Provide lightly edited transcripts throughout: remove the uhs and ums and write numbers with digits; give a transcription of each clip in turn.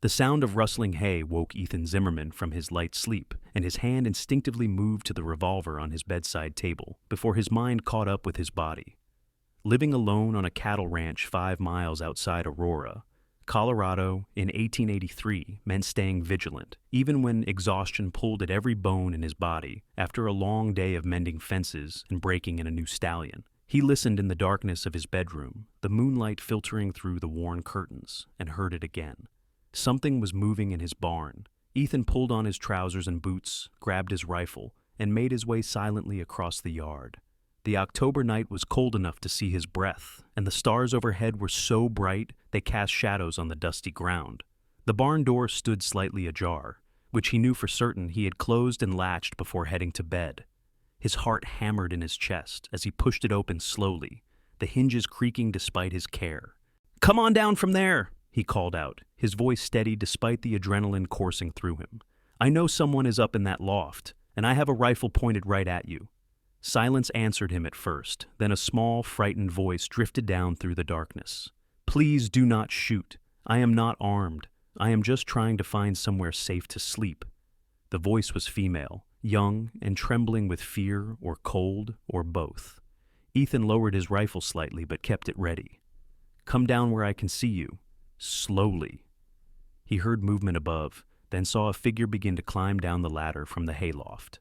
The sound of rustling hay woke Ethan Zimmerman from his light sleep, and his hand instinctively moved to the revolver on his bedside table before his mind caught up with his body. Living alone on a cattle ranch 5 miles outside Aurora, Colorado in 1883 meant staying vigilant, even when exhaustion pulled at every bone in his body after a long day of mending fences and breaking in a new stallion. He listened in the darkness of his bedroom, the moonlight filtering through the worn curtains, and heard it again. Something was moving in his barn. Ethan pulled on his trousers and boots, grabbed his rifle, and made his way silently across the yard. The October night was cold enough to see his breath, and the stars overhead were so bright they cast shadows on the dusty ground. The barn door stood slightly ajar, which he knew for certain he had closed and latched before heading to bed. His heart hammered in his chest as he pushed it open slowly, the hinges creaking despite his care. "Come on down from there!" he called out, his voice steady despite the adrenaline coursing through him. "I know someone is up in that loft, and I have a rifle pointed right at you." Silence answered him at first, then a small, frightened voice drifted down through the darkness. "Please do not shoot. I am not armed. I am just trying to find somewhere safe to sleep." The voice was female, young and trembling with fear or cold or both. Ethan lowered his rifle slightly but kept it ready. "Come down where I can see you. Slowly." He heard movement above, then saw a figure begin to climb down the ladder from the hayloft.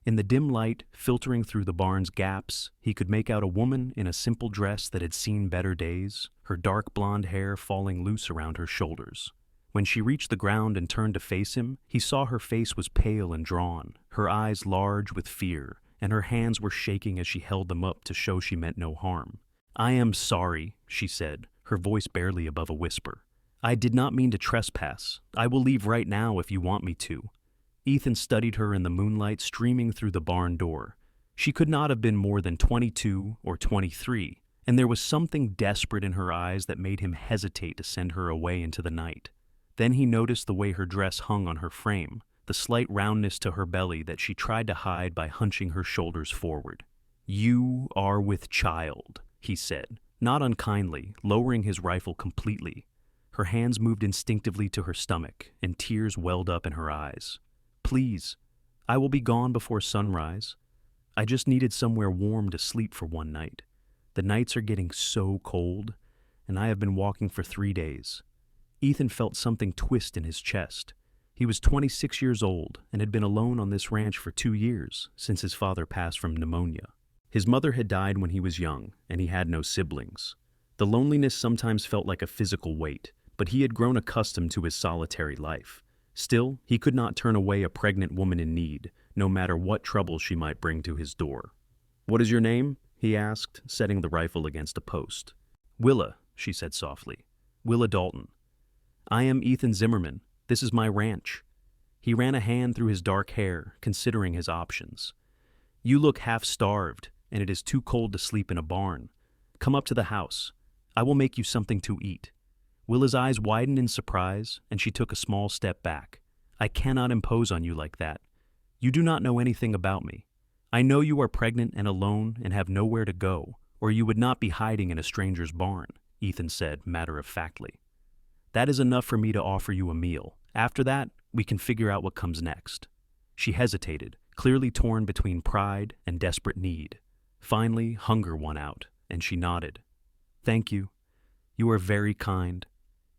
In the dim light, filtering through the barn's gaps, he could make out a woman in a simple dress that had seen better days, her dark blonde hair falling loose around her shoulders. When she reached the ground and turned to face him, he saw her face was pale and drawn, her eyes large with fear, and her hands were shaking as she held them up to show she meant no harm. "I am sorry," she said, her voice barely above a whisper. "I did not mean to trespass. I will leave right now if you want me to." Ethan studied her in the moonlight streaming through the barn door. She could not have been more than 22 or 23, and there was something desperate in her eyes that made him hesitate to send her away into the night. Then he noticed the way her dress hung on her frame, the slight roundness to her belly that she tried to hide by hunching her shoulders forward. "You are with child," he said, not unkindly, lowering his rifle completely. Her hands moved instinctively to her stomach, and tears welled up in her eyes. "Please, I will be gone before sunrise. I just needed somewhere warm to sleep for one night. The nights are getting so cold, and I have been walking for 3 days." Ethan felt something twist in his chest. He was 26 years old and had been alone on this ranch for 2 years, since his father passed from pneumonia. His mother had died when he was young, and he had no siblings. The loneliness sometimes felt like a physical weight, but he had grown accustomed to his solitary life. Still, he could not turn away a pregnant woman in need, no matter what trouble she might bring to his door. "What is your name?" he asked, setting the rifle against a post. "Willa," she said softly. "Willa Dalton. I am Ethan Zimmerman. This is my ranch." He ran a hand through his dark hair, considering his options. "You look half-starved, and it is too cold to sleep in a barn. Come up to the house. I will make you something to eat." Willa's eyes widened in surprise, and she took a small step back. "I cannot impose on you like that. You do not know anything about me. I know you are pregnant and alone and have nowhere to go, or you would not be hiding in a stranger's barn," Ethan said matter-of-factly. "That is enough for me to offer you a meal. After that, we can figure out what comes next." She hesitated, clearly torn between pride and desperate need. Finally, hunger won out, and she nodded. "Thank you. You are very kind."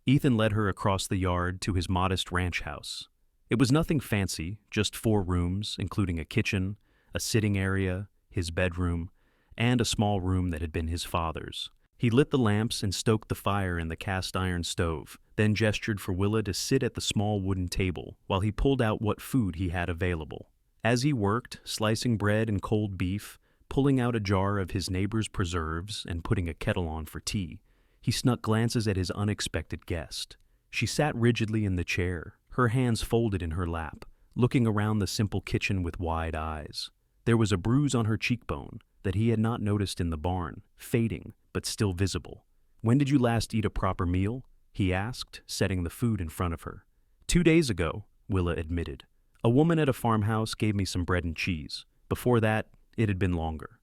Ethan led her across the yard to his modest ranch house. It was nothing fancy, just 4 rooms, including a kitchen, a sitting area, his bedroom, and a small room that had been his father's. He lit the lamps and stoked the fire in the cast-iron stove, then gestured for Willa to sit at the small wooden table while he pulled out what food he had available. As he worked, slicing bread and cold beef, pulling out a jar of his neighbor's preserves and putting a kettle on for tea, he snuck glances at his unexpected guest. She sat rigidly in the chair, her hands folded in her lap, looking around the simple kitchen with wide eyes. There was a bruise on her cheekbone that he had not noticed in the barn, fading but still visible. "When did you last eat a proper meal?" he asked, setting the food in front of her. 2 days ago," Willa admitted. "A woman at a farmhouse gave me some bread and cheese. Before that, it had been longer."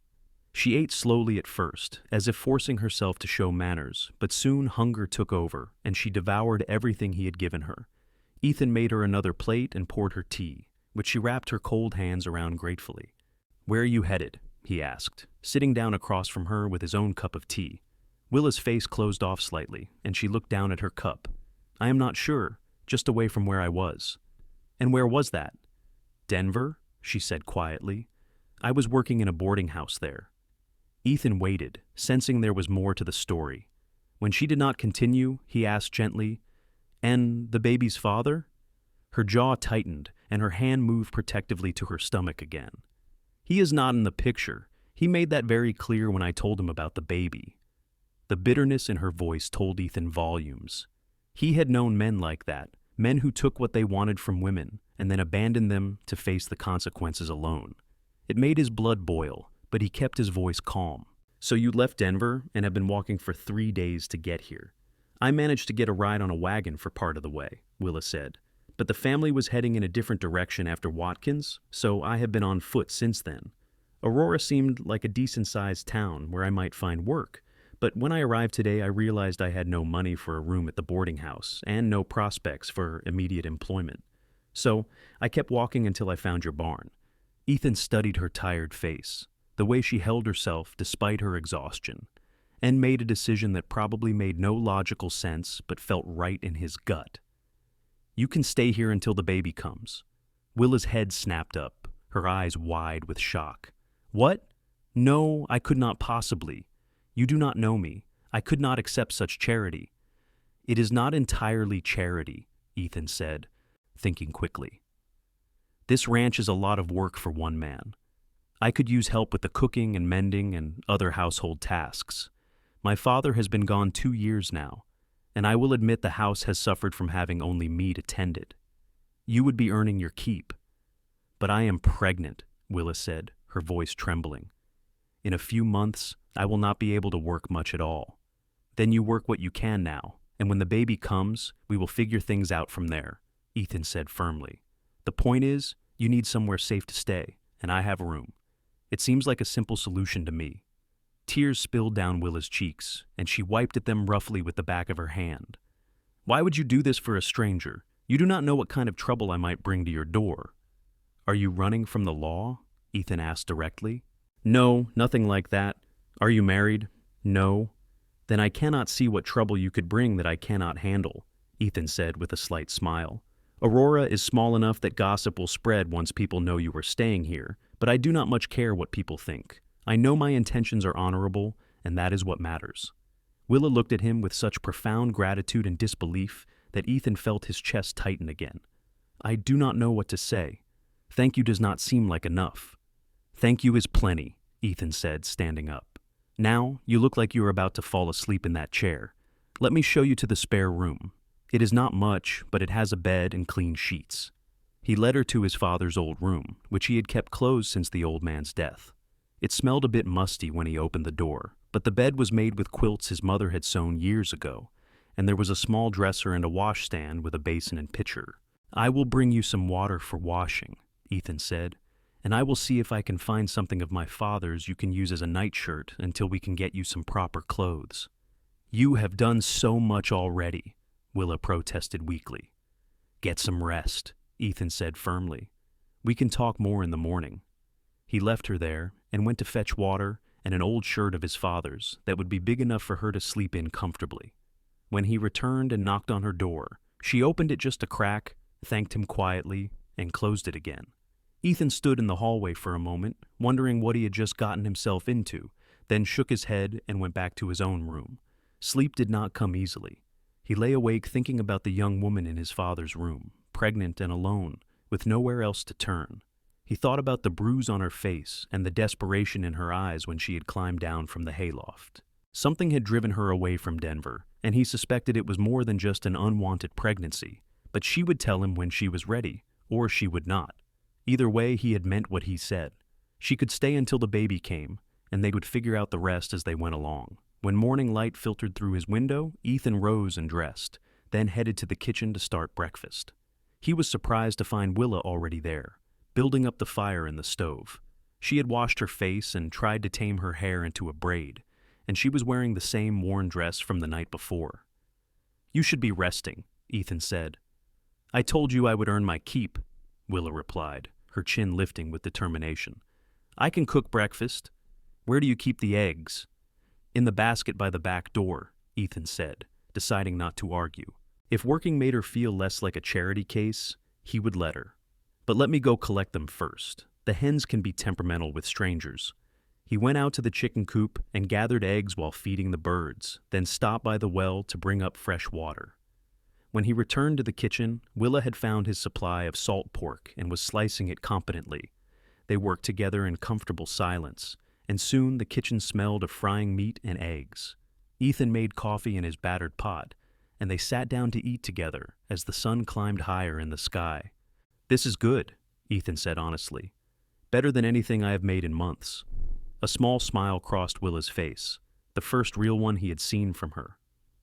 She ate slowly at first, as if forcing herself to show manners, but soon hunger took over, and she devoured everything he had given her. Ethan made her another plate and poured her tea, which she wrapped her cold hands around gratefully. "Where are you headed?" he asked, sitting down across from her with his own cup of tea. Willa's face closed off slightly, and she looked down at her cup. "I am not sure, just away from where I was." "And where was that?" "Denver," she said quietly. "I was working in a boarding house there." Ethan waited, sensing there was more to the story. When she did not continue, he asked gently, "And the baby's father?" Her jaw tightened, and her hand moved protectively to her stomach again. "He is not in the picture. He made that very clear when I told him about the baby." The bitterness in her voice told Ethan volumes. He had known men like that, men who took what they wanted from women and then abandoned them to face the consequences alone. It made his blood boil, but he kept his voice calm. "So you left Denver and have been walking for 3 days to get here." "I managed to get a ride on a wagon for part of the way," Willa said. "But the family was heading in a different direction after Watkins, so I have been on foot since then. Aurora seemed like a decent-sized town where I might find work, but when I arrived today I realized I had no money for a room at the boarding house and no prospects for immediate employment. So I kept walking until I found your barn." Ethan studied her tired face, the way she held herself despite her exhaustion, and made a decision that probably made no logical sense but felt right in his gut. "You can stay here until the baby comes." Willa's head snapped up, her eyes wide with shock. "What? No, I could not possibly. You do not know me. I could not accept such charity." "It is not entirely charity," Ethan said, thinking quickly. "This ranch is a lot of work for one man. I could use help with the cooking and mending and other household tasks. My father has been gone 2 years now, and I will admit the house has suffered from having only me to tend it. You would be earning your keep." "But I am pregnant," Willa said, her voice trembling. "In a few months, I will not be able to work much at all. Then you work what you can now, and when the baby comes, we will figure things out from there," Ethan said firmly. "The point is, you need somewhere safe to stay, and I have room. It seems like a simple solution to me." Tears spilled down Willa's cheeks, and she wiped at them roughly with the back of her hand. "Why would you do this for a stranger? You do not know what kind of trouble I might bring to your door." "Are you running from the law?" Ethan asked directly. "No, nothing like that. Are you married?" "No." "Then I cannot see what trouble you could bring that I cannot handle," Ethan said with a slight smile. "Aurora is small enough that gossip will spread once people know you are staying here, but I do not much care what people think. I know my intentions are honorable, and that is what matters." Willa looked at him with such profound gratitude and disbelief that Ethan felt his chest tighten again. "I do not know what to say. Thank you does not seem like enough." "Thank you is plenty," Ethan said, standing up. "Now, you look like you are about to fall asleep in that chair. Let me show you to the spare room. It is not much, but it has a bed and clean sheets." He led her to his father's old room, which he had kept closed since the old man's death. It smelled a bit musty when he opened the door, but the bed was made with quilts his mother had sewn years ago, and there was a small dresser and a washstand with a basin and pitcher. "I will bring you some water for washing," Ethan said, "and I will see if I can find something of my father's you can use as a nightshirt until we can get you some proper clothes." "You have done so much already," Willa protested weakly. "Get some rest," Ethan said firmly. "We can talk more in the morning." He left her there and went to fetch water and an old shirt of his father's that would be big enough for her to sleep in comfortably. When he returned and knocked on her door, she opened it just a crack, thanked him quietly, and closed it again. Ethan stood in the hallway for a moment, wondering what he had just gotten himself into, then shook his head and went back to his own room. Sleep did not come easily. He lay awake thinking about the young woman in his father's room, pregnant and alone, with nowhere else to turn. He thought about the bruise on her face and the desperation in her eyes when she had climbed down from the hayloft. Something had driven her away from Denver, and he suspected it was more than just an unwanted pregnancy, but she would tell him when she was ready, or she would not. Either way, he had meant what he said. She could stay until the baby came, and they would figure out the rest as they went along. When morning light filtered through his window, Ethan rose and dressed, then headed to the kitchen to start breakfast. He was surprised to find Willa already there, building up the fire in the stove. She had washed her face and tried to tame her hair into a braid, and she was wearing the same worn dress from the night before. "You should be resting," Ethan said. I told you I would earn my keep, Willa replied, her chin lifting with determination. I can cook breakfast. Where do you keep the eggs? In the basket by the back door, Ethan said, deciding not to argue. If working made her feel less like a charity case, he would let her. But let me go collect them first. The hens can be temperamental with strangers. He went out to the chicken coop and gathered eggs while feeding the birds, then stopped by the well to bring up fresh water. When he returned to the kitchen, Willa had found his supply of salt pork and was slicing it competently. They worked together in comfortable silence, and soon the kitchen smelled of frying meat and eggs. Ethan made coffee in his battered pot, and they sat down to eat together as the sun climbed higher in the sky. This is good, Ethan said honestly. Better than anything I have made in months. A small smile crossed Willa's face, the first real one he had seen from her.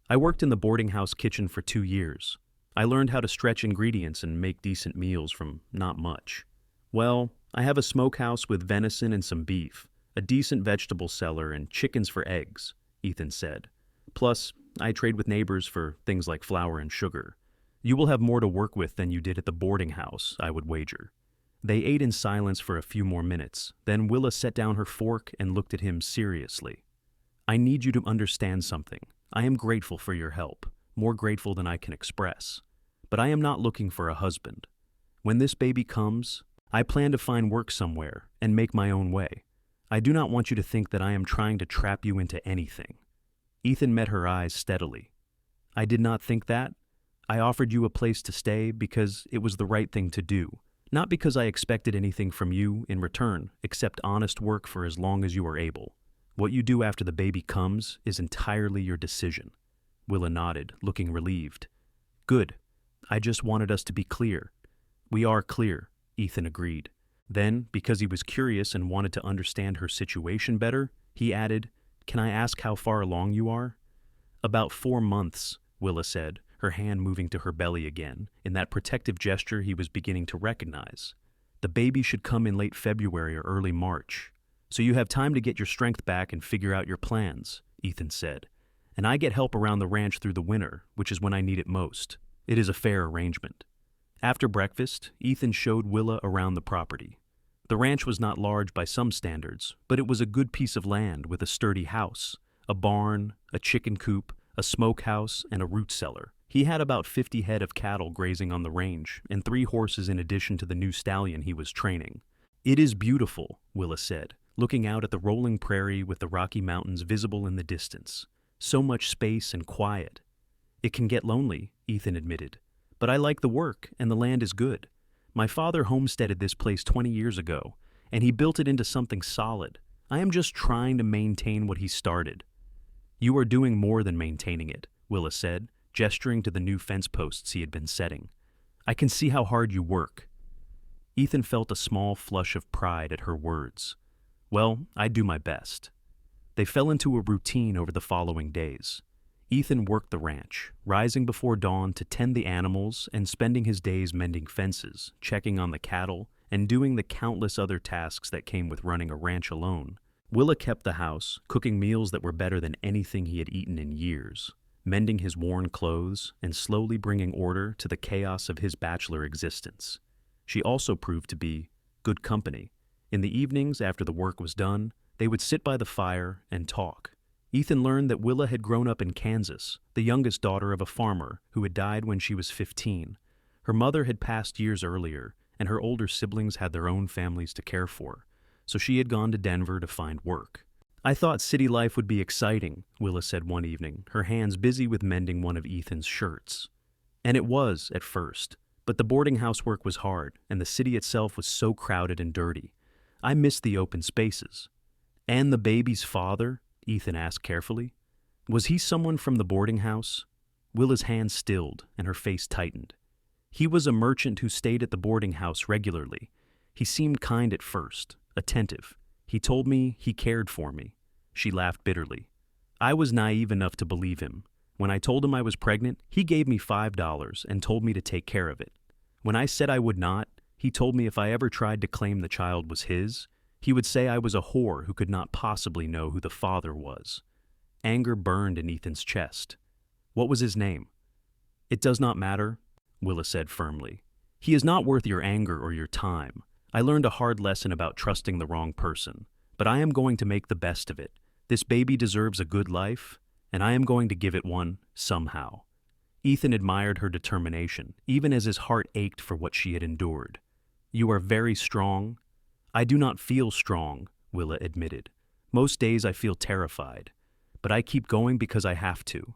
I worked in the boarding house kitchen for 2 years. I learned how to stretch ingredients and make decent meals from not much. Well, I have a smokehouse with venison and some beef, a decent vegetable cellar, and chickens for eggs, Ethan said. Plus, I trade with neighbors for things like flour and sugar. You will have more to work with than you did at the boarding house, I would wager. They ate in silence for a few more minutes. Then Willa set down her fork and looked at him seriously. I need you to understand something. I am grateful for your help, more grateful than I can express. But I am not looking for a husband. When this baby comes, I plan to find work somewhere and make my own way. I do not want you to think that I am trying to trap you into anything. Ethan met her eyes steadily. I did not think that. I offered you a place to stay because it was the right thing to do, not because I expected anything from you in return except honest work for as long as you are able. What you do after the baby comes is entirely your decision. Willa nodded, looking relieved. Good. I just wanted us to be clear. We are clear, Ethan agreed. Then, because he was curious and wanted to understand her situation better, he added, Can I ask how far along you are? About 4 months, Willa said, her hand moving to her belly again, in that protective gesture he was beginning to recognize. The baby should come in late February or early March. So you have time to get your strength back and figure out your plans, Ethan said. And I get help around the ranch through the winter, which is when I need it most. It is a fair arrangement. After breakfast, Ethan showed Willa around the property. The ranch was not large by some standards, but it was a good piece of land with a sturdy house, a barn, a chicken coop, a smokehouse, and a root cellar. He had about 50 head of cattle grazing on the range, and 3 horses in addition to the new stallion he was training. It is beautiful, Willa said, looking out at the rolling prairie with the Rocky Mountains visible in the distance. So much space and quiet. It can get lonely, Ethan admitted. But I like the work, and the land is good. My father homesteaded this place 20 years ago, and he built it into something solid. I am just trying to maintain what he started. You are doing more than maintaining it, Willa said, gesturing to the new fence posts he had been setting. I can see how hard you work. Ethan felt a small flush of pride at her words. Well, I do my best. They fell into a routine over the following days. Ethan worked the ranch, rising before dawn to tend the animals and spending his days mending fences, checking on the cattle, and doing the countless other tasks that came with running a ranch alone. Willa kept the house, cooking meals that were better than anything he had eaten in years, mending his worn clothes, and slowly bringing order to the chaos of his bachelor existence. She also proved to be good company. In the evenings, after the work was done, they would sit by the fire and talk. Ethan learned that Willa had grown up in Kansas, the youngest daughter of a farmer who had died when she was 15. Her mother had passed years earlier, and her older siblings had their own families to care for, so she had gone to Denver to find work. I thought city life would be exciting, Willa said one evening, her hands busy with mending one of Ethan's shirts. And it was, at first, but the boarding house work was hard, and the city itself was so crowded and dirty. I missed the open spaces. And the baby's father? Ethan asked carefully. Was he someone from the boarding house? Willa's hand stilled, and her face tightened. He was a merchant who stayed at the boarding house regularly. He seemed kind at first, attentive. He told me he cared for me. She laughed bitterly. I was naive enough to believe him. When I told him I was pregnant, he gave me $5 and told me to take care of it. When I said I would not, he told me if I ever tried to claim the child was his, he would say I was a whore who could not possibly know who the father was. Anger burned in Ethan's chest. What was his name? It does not matter. Willa said firmly. "He is not worth your anger or your time. I learned a hard lesson about trusting the wrong person, but I am going to make the best of it. This baby deserves a good life, and I am going to give it one somehow." Ethan admired her determination, even as his heart ached for what she had endured. "You are very strong." "I do not feel strong," Willa admitted. "Most days I feel terrified, but I keep going because I have to."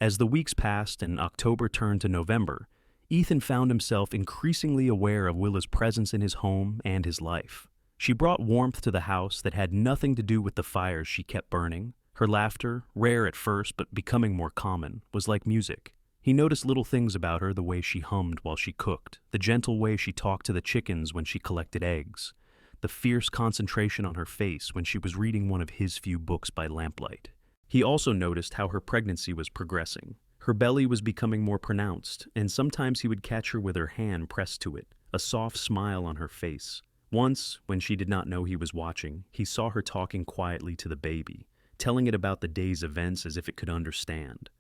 As the weeks passed and October turned to November, Ethan found himself increasingly aware of Willa's presence in his home and his life. She brought warmth to the house that had nothing to do with the fires she kept burning. Her laughter, rare at first but becoming more common, was like music. He noticed little things about her, the way she hummed while she cooked, the gentle way she talked to the chickens when she collected eggs, the fierce concentration on her face when she was reading one of his few books by lamplight. He also noticed how her pregnancy was progressing. Her belly was becoming more pronounced, and sometimes he would catch her with her hand pressed to it, a soft smile on her face. Once, when she did not know he was watching, he saw her talking quietly to the baby, telling it about the day's events as if it could understand.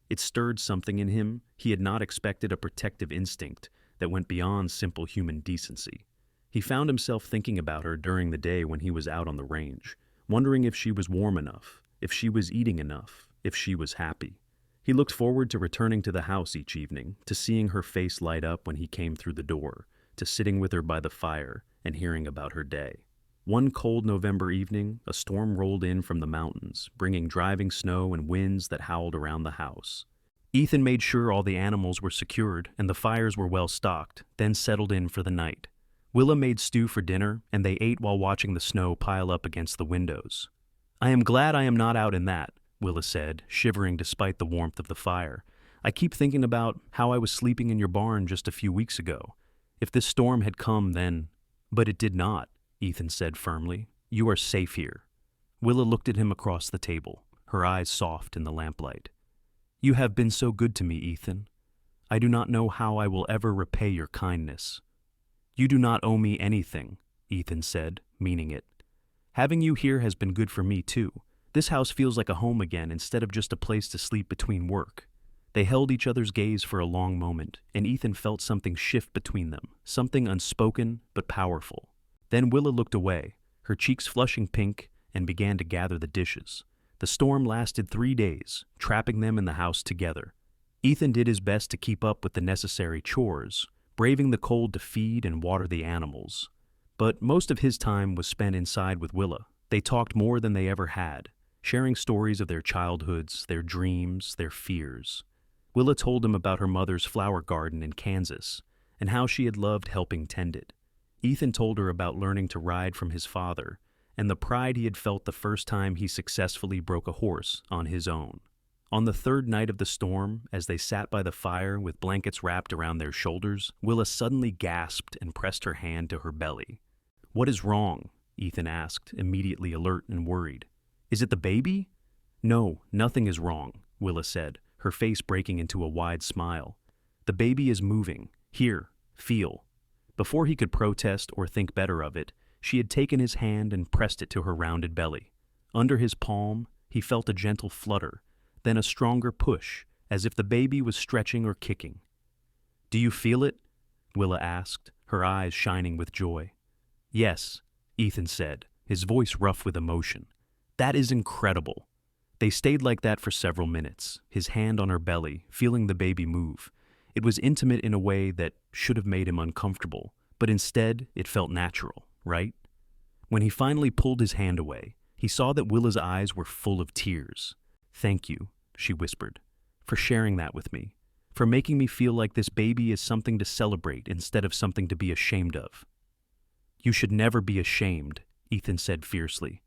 It stirred something in him. He had not expected a protective instinct that went beyond simple human decency. He found himself thinking about her during the day when he was out on the range, wondering if she was warm enough, if she was eating enough, if she was happy. He looked forward to returning to the house each evening, to seeing her face light up when he came through the door, to sitting with her by the fire and hearing about her day. One cold November evening, a storm rolled in from the mountains, bringing driving snow and winds that howled around the house. Ethan made sure all the animals were secured and the fires were well stocked, then settled in for the night. Willa made stew for dinner, and they ate while watching the snow pile up against the windows. "I am glad I am not out in that," Willa said, shivering despite the warmth of the fire. "I keep thinking about how I was sleeping in your barn just a few weeks ago. If this storm had come, then—" "But it did not," Ethan said firmly. "You are safe here." Willa looked at him across the table, her eyes soft in the lamplight. "You have been so good to me, Ethan. I do not know how I will ever repay your kindness." "You do not owe me anything," Ethan said, meaning it. "Having you here has been good for me, too. This house feels like a home again instead of just a place to sleep between work." They held each other's gaze for a long moment, and Ethan felt something shift between them, something unspoken but powerful. Then Willa looked away, her cheeks flushing pink, and began to gather the dishes. The storm lasted 3 days, trapping them in the house together. Ethan did his best to keep up with the necessary chores, braving the cold to feed and water the animals. But most of his time was spent inside with Willa. They talked more than they ever had, sharing stories of their childhoods, their dreams, their fears. Willa told him about her mother's flower garden in Kansas and how she had loved helping tend it. Ethan told her about learning to ride from his father and the pride he had felt the first time he successfully broke a horse on his own. On the third night of the storm, as they sat by the fire with blankets wrapped around their shoulders, Willa suddenly gasped and pressed her hand to her belly. "What is wrong?" Ethan asked, immediately alert and worried. "Is it the baby?" "No, nothing is wrong," Willa said, her face breaking into a wide smile. "The baby is moving. Here, feel." Before he could protest or think better of it, she had taken his hand and pressed it to her rounded belly. Under his palm, he felt a gentle flutter, then a stronger push, as if the baby was stretching or kicking. "Do you feel it?" Willa asked, her eyes shining with joy. "Yes," Ethan said, his voice rough with emotion. "That is incredible." They stayed like that for several minutes, his hand on her belly, feeling the baby move. It was intimate in a way that should have made him uncomfortable, but instead it felt natural, right? When he finally pulled his hand away, he saw that Willa's eyes were full of tears. "Thank you," she whispered, "for sharing that with me, for making me feel like this baby is something to celebrate instead of something to be ashamed of." "You should never be ashamed," Ethan said fiercely.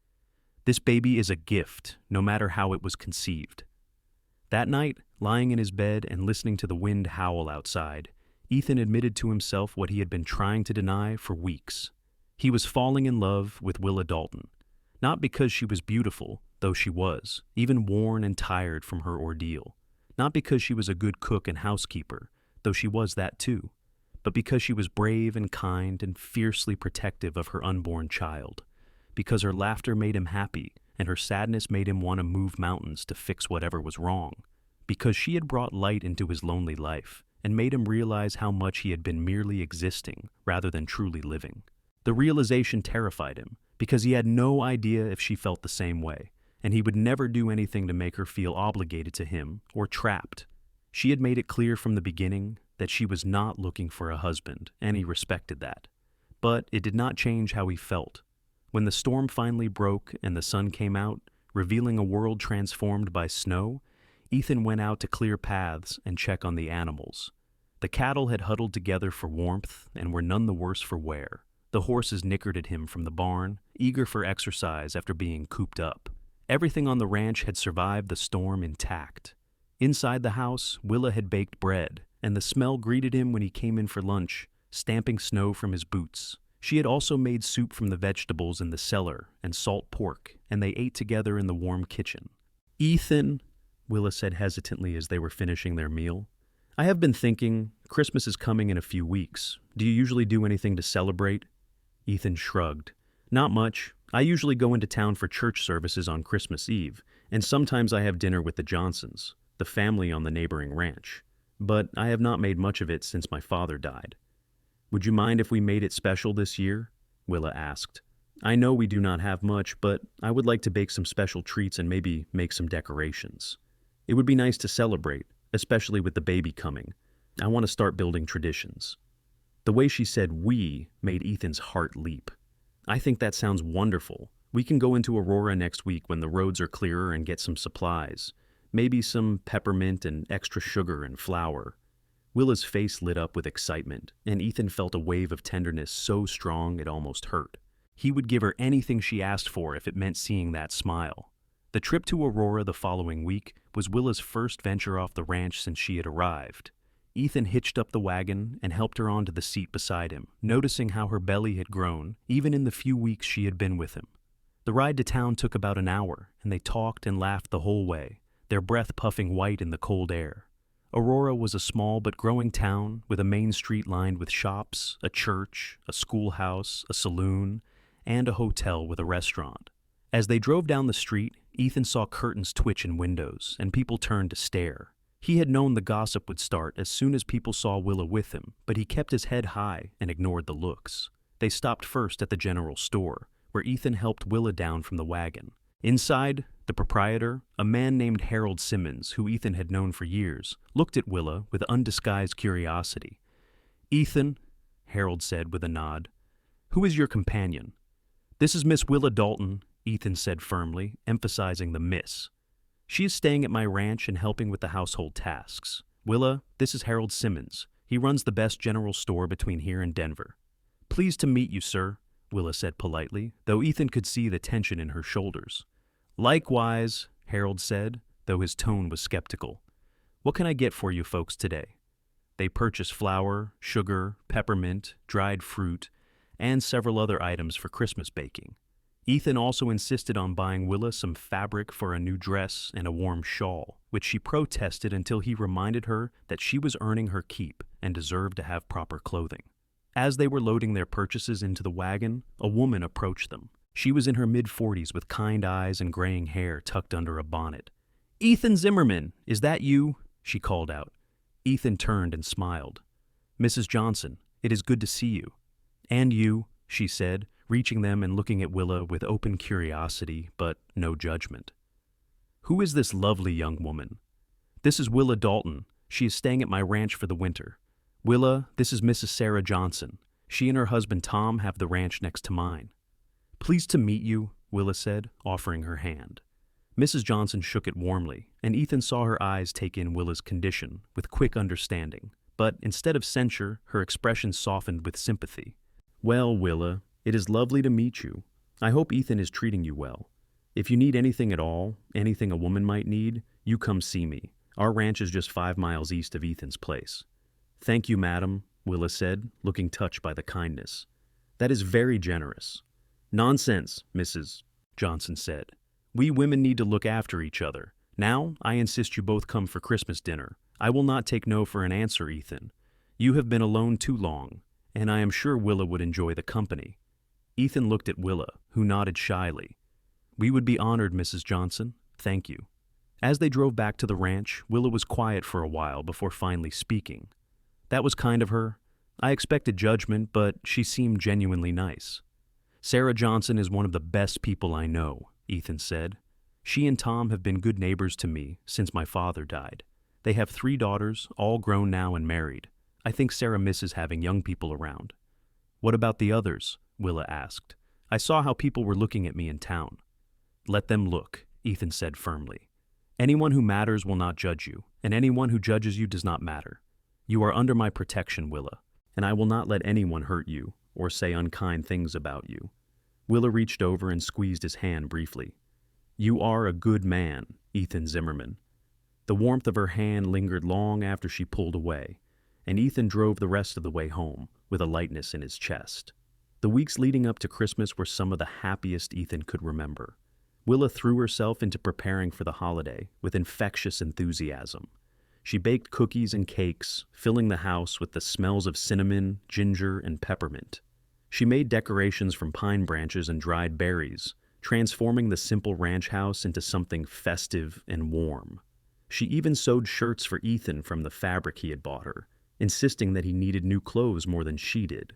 "This baby is a gift, no matter how it was conceived." That night, lying in his bed and listening to the wind howl outside, Ethan admitted to himself what he had been trying to deny for weeks. He was falling in love with Willa Dalton, not because she was beautiful, though she was, even worn and tired from her ordeal, not because she was a good cook and housekeeper, though she was that too, but because she was brave and kind and fiercely protective of her unborn child, because her laughter made him happy and her sadness made him want to move mountains to fix whatever was wrong, because she had brought light into his lonely life and made him realize how much he had been merely existing rather than truly living. The realization terrified him, because he had no idea if she felt the same way, and he would never do anything to make her feel obligated to him or trapped. She had made it clear from the beginning that she was not looking for a husband, and he respected that. But it did not change how he felt. When the storm finally broke and the sun came out, revealing a world transformed by snow, Ethan went out to clear paths and check on the animals. The cattle had huddled together for warmth and were none the worse for wear. The horses nickered at him from the barn, eager for exercise after being cooped up. Everything on the ranch had survived the storm intact. Inside the house, Willa had baked bread, and the smell greeted him when he came in for lunch, stamping snow from his boots. She had also made soup from the vegetables in the cellar and salt pork, and they ate together in the warm kitchen. "Ethan," Willa said hesitantly as they were finishing their meal, "I have been thinking, Christmas is coming in a few weeks. Do you usually do anything to celebrate?" Ethan shrugged. "Not much. I usually go into town for church services on Christmas Eve, and sometimes I have dinner with the Johnsons, the family on the neighboring ranch. But I have not made much of it since my father died." "Would you mind if we made it special this year?" Willa asked. "I know we do not have much, but I would like to bake some special treats and maybe make some decorations. It would be nice to celebrate, especially with the baby coming. I want to start building traditions." The way she said "we" made Ethan's heart leap. "I think that sounds wonderful. We can go into Aurora next week when the roads are clearer and get some supplies. Maybe some peppermint and extra sugar and flour." Willa's face lit up with excitement, and Ethan felt a wave of tenderness so strong it almost hurt. He would give her anything she asked for if it meant seeing that smile. The trip to Aurora the following week was Willa's first venture off the ranch since she had arrived. Ethan hitched up the wagon and helped her onto the seat beside him, noticing how her belly had grown, even in the few weeks she had been with him. The ride to town took about an hour, and they talked and laughed the whole way, their breath puffing white in the cold air. Aurora was a small but growing town with a main street lined with shops, a church, a schoolhouse, a saloon, and a hotel with a restaurant. As they drove down the street, Ethan saw curtains twitch in windows, and people turned to stare. He had known the gossip would start as soon as people saw Willa with him, but he kept his head high and ignored the looks. They stopped first at the general store, where Ethan helped Willa down from the wagon. Inside, the proprietor, a man named Harold Simmons, who Ethan had known for years, looked at Willa with undisguised curiosity. "Ethan," Harold said with a nod, "who is your companion?" "This is Miss Willa Dalton," Ethan said firmly, emphasizing the miss. "She is staying at my ranch and helping with the household tasks. Willa, this is Harold Simmons. He runs the best general store between here and Denver." "Pleased to meet you, sir," Willa said politely, though Ethan could see the tension in her shoulders. "Likewise," Harold said, though his tone was skeptical. "What can I get for you folks today?" They purchased flour, sugar, peppermint, dried fruit, and several other items for Christmas baking. Ethan also insisted on buying Willa some fabric for a new dress and a warm shawl, which she protested until he reminded her that she was earning her keep and deserved to have proper clothing. As they were loading their purchases into the wagon, a woman approached them. She was in her mid-40s with kind eyes and graying hair tucked under a bonnet. "Ethan Zimmerman, is that you?" she called out. Ethan turned and smiled. "Mrs. Johnson, it is good to see you." "And you," she said, reaching them and looking at Willa with open curiosity, but no judgment. "Who is this lovely young woman?" "This is Willa Dalton. She is staying at my ranch for the winter." "Willa, this is Mrs. Sarah Johnson. She and her husband Tom have the ranch next to mine." "Pleased to meet you," Willa said, offering her hand. Mrs. Johnson shook it warmly, and Ethan saw her eyes take in Willa's condition with quick understanding, but instead of censure, her expression softened with sympathy. "Well, Willa, it is lovely to meet you. I hope Ethan is treating you well. If you need anything at all, anything a woman might need, you come see me. Our ranch is just 5 miles east of Ethan's place." "Thank you, madam," Willa said, looking touched by the kindness. "That is very generous." "Nonsense, Mrs. Johnson said. "We women need to look after each other. Now, I insist you both come for Christmas dinner. I will not take no for an answer, Ethan. You have been alone too long, and I am sure Willa would enjoy the company." Ethan looked at Willa, who nodded shyly. "We would be honored, Mrs. Johnson. Thank you." As they drove back to the ranch, Willa was quiet for a while before finally speaking. That was kind of her. I expected judgment, but she seemed genuinely nice. Sarah Johnson is one of the best people I know, Ethan said. She and Tom have been good neighbors to me since my father died. They have 3 daughters, all grown now and married. I think Sarah misses having young people around. What about the others? Willa asked. I saw how people were looking at me in town. Let them look, Ethan said firmly. Anyone who matters will not judge you, and anyone who judges you does not matter. You are under my protection, Willa, and I will not let anyone hurt you or say unkind things about you. Willa reached over and squeezed his hand briefly. You are a good man, Ethan Zimmerman. The warmth of her hand lingered long after she pulled away, and Ethan drove the rest of the way home with a lightness in his chest. The weeks leading up to Christmas were some of the happiest Ethan could remember. Willa threw herself into preparing for the holiday with infectious enthusiasm. She baked cookies and cakes, filling the house with the smells of cinnamon, ginger, and peppermint. She made decorations from pine branches and dried berries, transforming the simple ranch house into something festive and warm. She even sewed shirts for Ethan from the fabric he had bought her, insisting that he needed new clothes more than she did.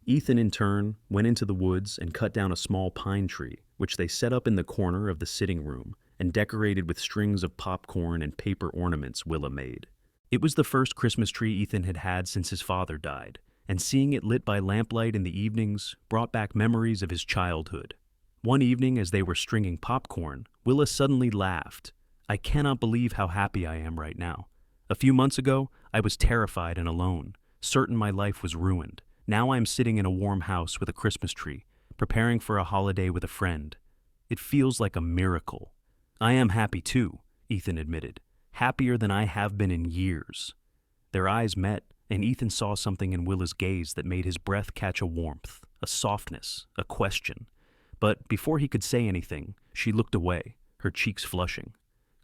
Ethan, in turn, went into the woods and cut down a small pine tree, which they set up in the corner of the sitting room and decorated with strings of popcorn and paper ornaments Willa made. It was the first Christmas tree Ethan had had since his father died, and seeing it lit by lamplight in the evenings brought back memories of his childhood. One evening, as they were stringing popcorn, Willa suddenly laughed. I cannot believe how happy I am right now. A few months ago, I was terrified and alone, certain my life was ruined. Now I am sitting in a warm house with a Christmas tree, preparing for a holiday with a friend. It feels like a miracle. I am happy too, Ethan admitted, happier than I have been in years. Their eyes met, and Ethan saw something in Willa's gaze that made his breath catch a warmth, a softness, a question. But before he could say anything, she looked away, her cheeks flushing.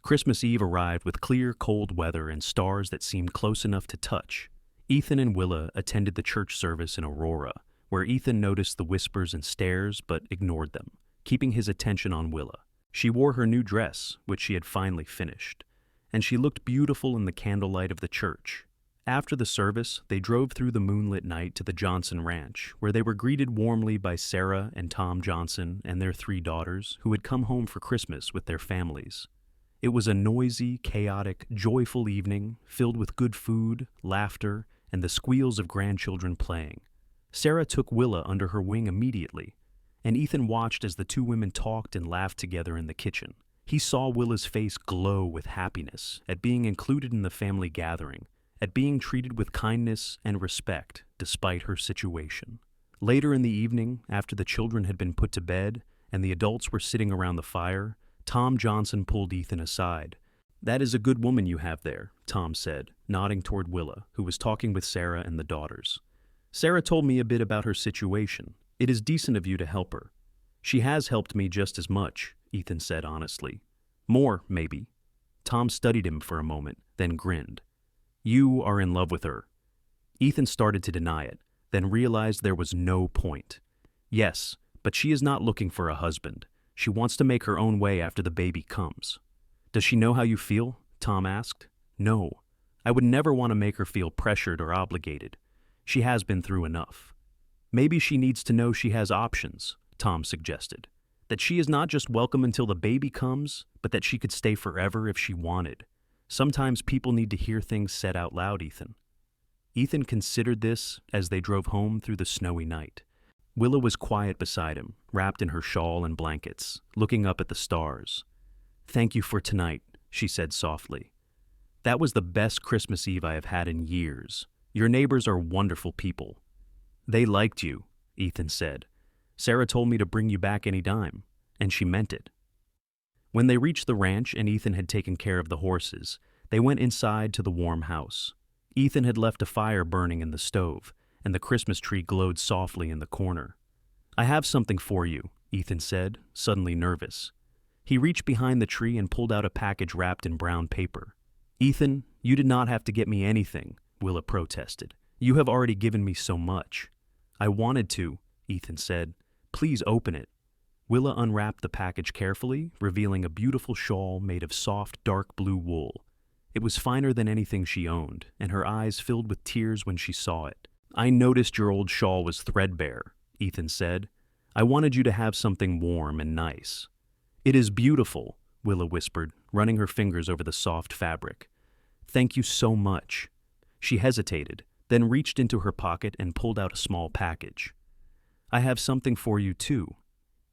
Christmas Eve arrived with clear, cold weather and stars that seemed close enough to touch. Ethan and Willa attended the church service in Aurora, where Ethan noticed the whispers and stares but ignored them, keeping his attention on Willa. She wore her new dress, which she had finally finished, and she looked beautiful in the candlelight of the church. After the service, they drove through the moonlit night to the Johnson Ranch, where they were greeted warmly by Sarah and Tom Johnson and their 3 daughters, who had come home for Christmas with their families. It was a noisy, chaotic, joyful evening, filled with good food, laughter, and the squeals of grandchildren playing. Sarah took Willa under her wing immediately, and Ethan watched as the 2 women talked and laughed together in the kitchen. He saw Willa's face glow with happiness at being included in the family gathering, at being treated with kindness and respect despite her situation. Later in the evening, after the children had been put to bed and the adults were sitting around the fire, Tom Johnson pulled Ethan aside. That is a good woman you have there, Tom said, nodding toward Willa, who was talking with Sarah and the daughters. Sarah told me a bit about her situation. It is decent of you to help her. She has helped me just as much, Ethan said honestly. More, maybe. Tom studied him for a moment, then grinned. You are in love with her. Ethan started to deny it, then realized there was no point. Yes, but she is not looking for a husband. She wants to make her own way after the baby comes. Does she know how you feel? Tom asked. No. I would never want to make her feel pressured or obligated. She has been through enough. Maybe she needs to know she has options, Tom suggested. That she is not just welcome until the baby comes, but that she could stay forever if she wanted. Sometimes people need to hear things said out loud, Ethan. Ethan considered this as they drove home through the snowy night. Willa was quiet beside him, wrapped in her shawl and blankets, looking up at the stars. Thank you for tonight, she said softly. That was the best Christmas Eve I have had in years. Your neighbors are wonderful people. They liked you, Ethan said. Sarah told me to bring you back any time, and she meant it. When they reached the ranch and Ethan had taken care of the horses, they went inside to the warm house. Ethan had left a fire burning in the stove, and the Christmas tree glowed softly in the corner. I have something for you, Ethan said, suddenly nervous. He reached behind the tree and pulled out a package wrapped in brown paper. Ethan, you did not have to get me anything, Willa protested. You have already given me so much. I wanted to, Ethan said. Please open it. Willa unwrapped the package carefully, revealing a beautiful shawl made of soft, dark blue wool. It was finer than anything she owned, and her eyes filled with tears when she saw it. "I noticed your old shawl was threadbare," Ethan said. "I wanted you to have something warm and nice." "It is beautiful," Willa whispered, running her fingers over the soft fabric. "Thank you so much." She hesitated, then reached into her pocket and pulled out a small package. "I have something for you, too."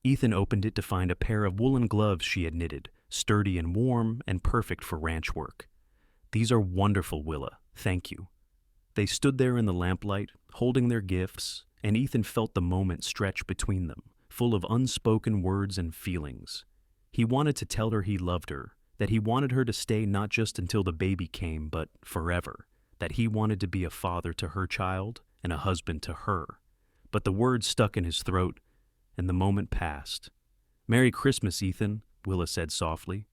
Ethan opened it to find a pair of woolen gloves she had knitted, sturdy and warm and perfect for ranch work. "These are wonderful, Willa. Thank you." They stood there in the lamplight, holding their gifts, and Ethan felt the moment stretch between them, full of unspoken words and feelings. He wanted to tell her he loved her, that he wanted her to stay not just until the baby came, but forever, that he wanted to be a father to her child and a husband to her. But the words stuck in his throat, and the moment passed. "Merry Christmas, Ethan," Willa said softly.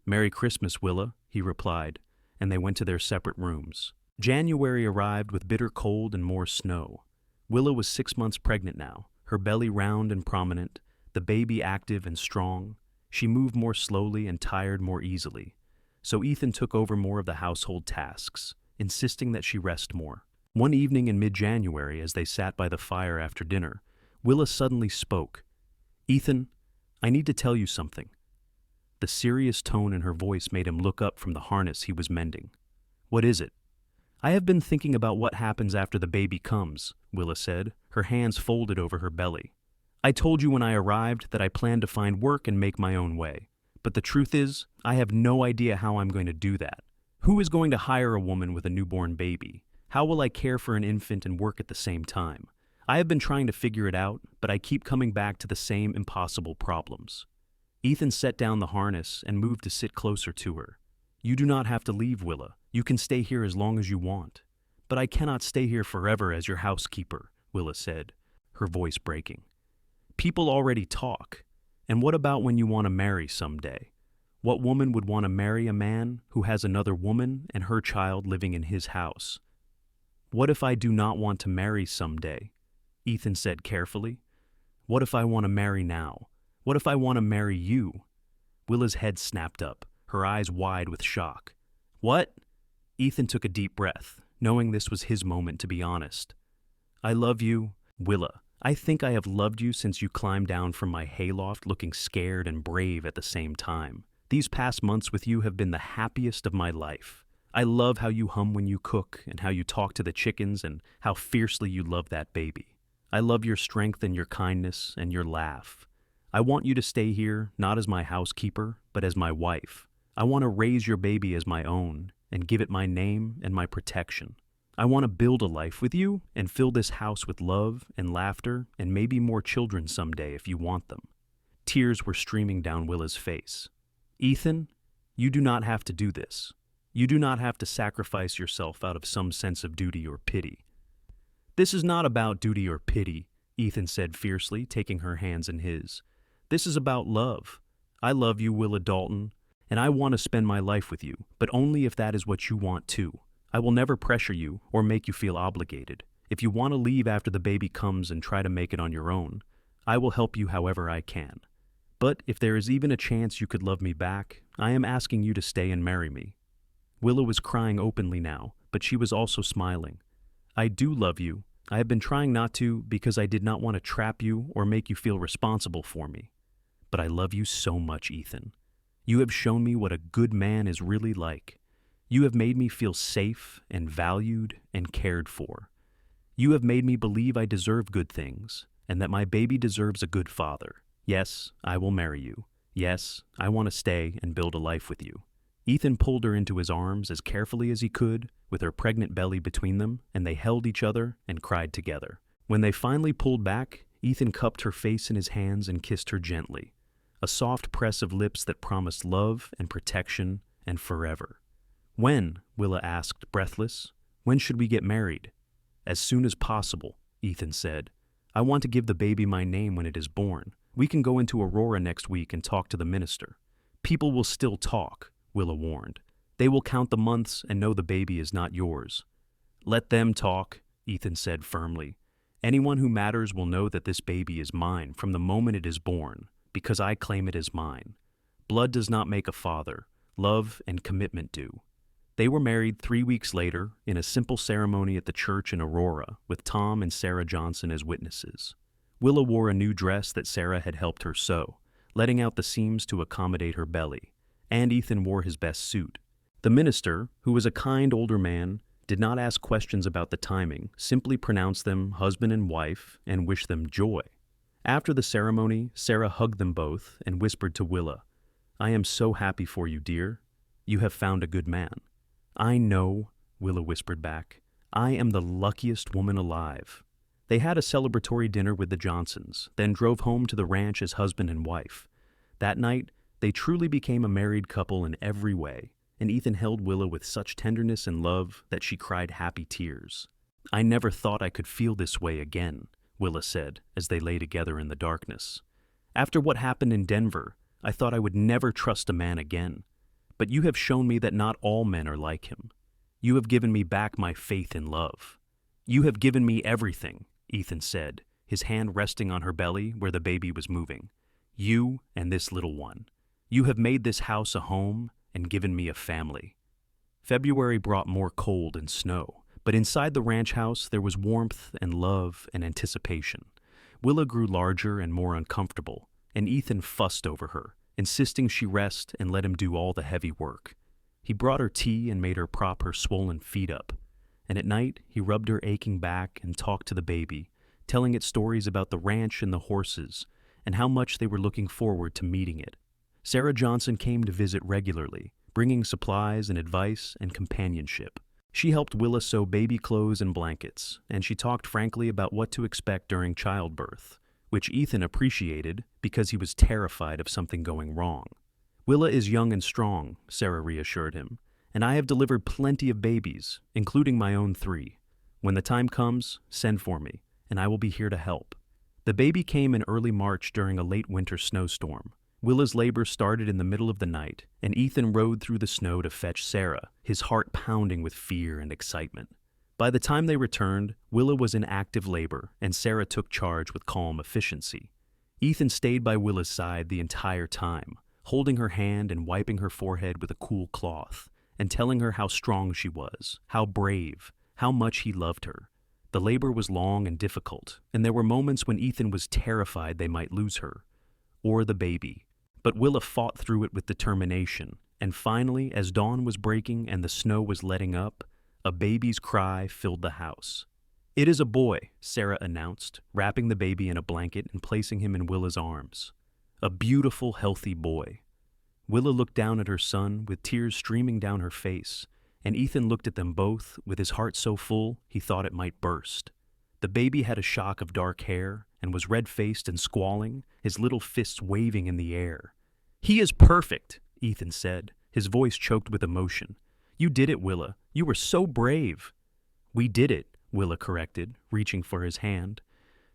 "Merry Christmas, Willa," he replied, and they went to their separate rooms. January arrived with bitter cold and more snow. Willa was 6 months pregnant now, her belly round and prominent, the baby active and strong. She moved more slowly and tired more easily. So Ethan took over more of the household tasks, insisting that she rest more. One evening in mid-January, as they sat by the fire after dinner, Willa suddenly spoke. "Ethan, I need to tell you something." The serious tone in her voice made him look up from the harness he was mending. "What is it?" "I have been thinking about what happens after the baby comes," Willa said, her hands folded over her belly. "I told you when I arrived that I planned to find work and make my own way. But the truth is, I have no idea how I'm going to do that. Who is going to hire a woman with a newborn baby? How will I care for an infant and work at the same time? I have been trying to figure it out, but I keep coming back to the same impossible problems." Ethan set down the harness and moved to sit closer to her. "You do not have to leave, Willa. You can stay here as long as you want." "But I cannot stay here forever as your housekeeper," Willa said, her voice breaking. "People already talk. And what about when you want to marry someday? What woman would want to marry a man who has another woman and her child living in his house?" "What if I do not want to marry someday?" Ethan said carefully. "What if I want to marry now? What if I want to marry you?" Willa's head snapped up, her eyes wide with shock. "What?" Ethan took a deep breath, knowing this was his moment to be honest. "I love you, Willa. I think I have loved you since you climbed down from my hayloft looking scared and brave at the same time. These past months with you have been the happiest of my life. I love how you hum when you cook and how you talk to the chickens and how fiercely you love that baby. I love your strength and your kindness and your laugh. I want you to stay here, not as my housekeeper, but as my wife. I want to raise your baby as my own and give it my name and my protection. I want to build a life with you and fill this house with love and laughter and maybe more children someday if you want them." Tears were streaming down Willa's face. "Ethan, you do not have to do this. You do not have to sacrifice yourself out of some sense of duty or pity." "This is not about duty or pity," Ethan said fiercely, taking her hands in his. "This is about love. I love you, Willa Dalton, and I want to spend my life with you, but only if that is what you want too. I will never pressure you or make you feel obligated. If you want to leave after the baby comes and try to make it on your own, I will help you however I can. But if there is even a chance you could love me back, I am asking you to stay and marry me." Willa was crying openly now, but she was also smiling. "I do love you. I have been trying not to because I did not want to trap you or make you feel responsible for me. But I love you so much, Ethan. You have shown me what a good man is really like. You have made me feel safe and valued and cared for. You have made me believe I deserve good things and that my baby deserves a good father. Yes, I will marry you. Yes, I want to stay and build a life with you." Ethan pulled her into his arms as carefully as he could, with her pregnant belly between them, and they held each other and cried together. When they finally pulled back, Ethan cupped her face in his hands and kissed her gently, a soft press of lips that promised love and protection and forever. "When?" Willa asked, breathless. "When should we get married?" "As soon as possible," Ethan said. "I want to give the baby my name when it is born. We can go into Aurora next week and talk to the minister." "People will still talk," Willa warned. "They will count the months and know the baby is not yours." "Let them talk," Ethan said firmly. "Anyone who matters will know that this baby is mine from the moment it is born, because I claim it as mine. Blood does not make a father. Love and commitment do. They were married 3 weeks later in a simple ceremony at the church in Aurora with Tom and Sarah Johnson as witnesses. Willa wore a new dress that Sarah had helped her sew, letting out the seams to accommodate her belly, and Ethan wore his best suit. The minister, who was a kind older man, did not ask questions about the timing, simply pronounced them husband and wife and wished them joy. After the ceremony, Sarah hugged them both and whispered to Willa, "I am so happy for you, dear. You have found a good man." "I know," Willa whispered back. "I am the luckiest woman alive." They had a celebratory dinner with the Johnsons, then drove home to the ranch as husband and wife. That night, they truly became a married couple in every way, and Ethan held Willa with such tenderness and love that she cried happy tears. "I never thought I could feel this way again," Willa said as they lay together in the darkness. "After what happened in Denver, I thought I would never trust a man again. But you have shown me that not all men are like him. You have given me back my faith in love." "You have given me everything," Ethan said, his hand resting on her belly where the baby was moving. "You and this little one. You have made this house a home and given me a family." February brought more cold and snow, but inside the ranch house there was warmth and love and anticipation. Willa grew larger and more uncomfortable, and Ethan fussed over her, insisting she rest and let him do all the heavy work. He brought her tea and made her prop her swollen feet up, and at night he rubbed her aching back and talked to the baby, telling it stories about the ranch and the horses, and how much they were looking forward to meeting it. Sarah Johnson came to visit regularly, bringing supplies and advice and companionship. She helped Willa sew baby clothes and blankets, and she talked frankly about what to expect during childbirth, which Ethan appreciated because he was terrified of something going wrong. "Willa is young and strong," Sarah reassured him, "and I have delivered plenty of babies, including my own 3. When the time comes, send for me, and I will be here to help." The baby came in early March during a late winter snowstorm. Willa's labor started in the middle of the night, and Ethan rode through the snow to fetch Sarah, his heart pounding with fear and excitement. By the time they returned, Willa was in active labor, and Sarah took charge with calm efficiency. Ethan stayed by Willa's side the entire time, holding her hand and wiping her forehead with a cool cloth, and telling her how strong she was, how brave, how much he loved her. The labor was long and difficult, and there were moments when Ethan was terrified they might lose her, or the baby. But Willa fought through it with determination, and finally, as dawn was breaking and the snow was letting up, a baby's cry filled the house. "It is a boy," Sarah announced, wrapping the baby in a blanket and placing him in Willa's arms. "A beautiful, healthy boy." Willa looked down at her son with tears streaming down her face, and Ethan looked at them both with his heart so full he thought it might burst. The baby had a shock of dark hair and was red-faced and squalling, his little fists waving in the air. "He is perfect," Ethan said, his voice choked with emotion. "You did it, Willa. You were so brave." "We did it," Willa corrected, reaching for his hand.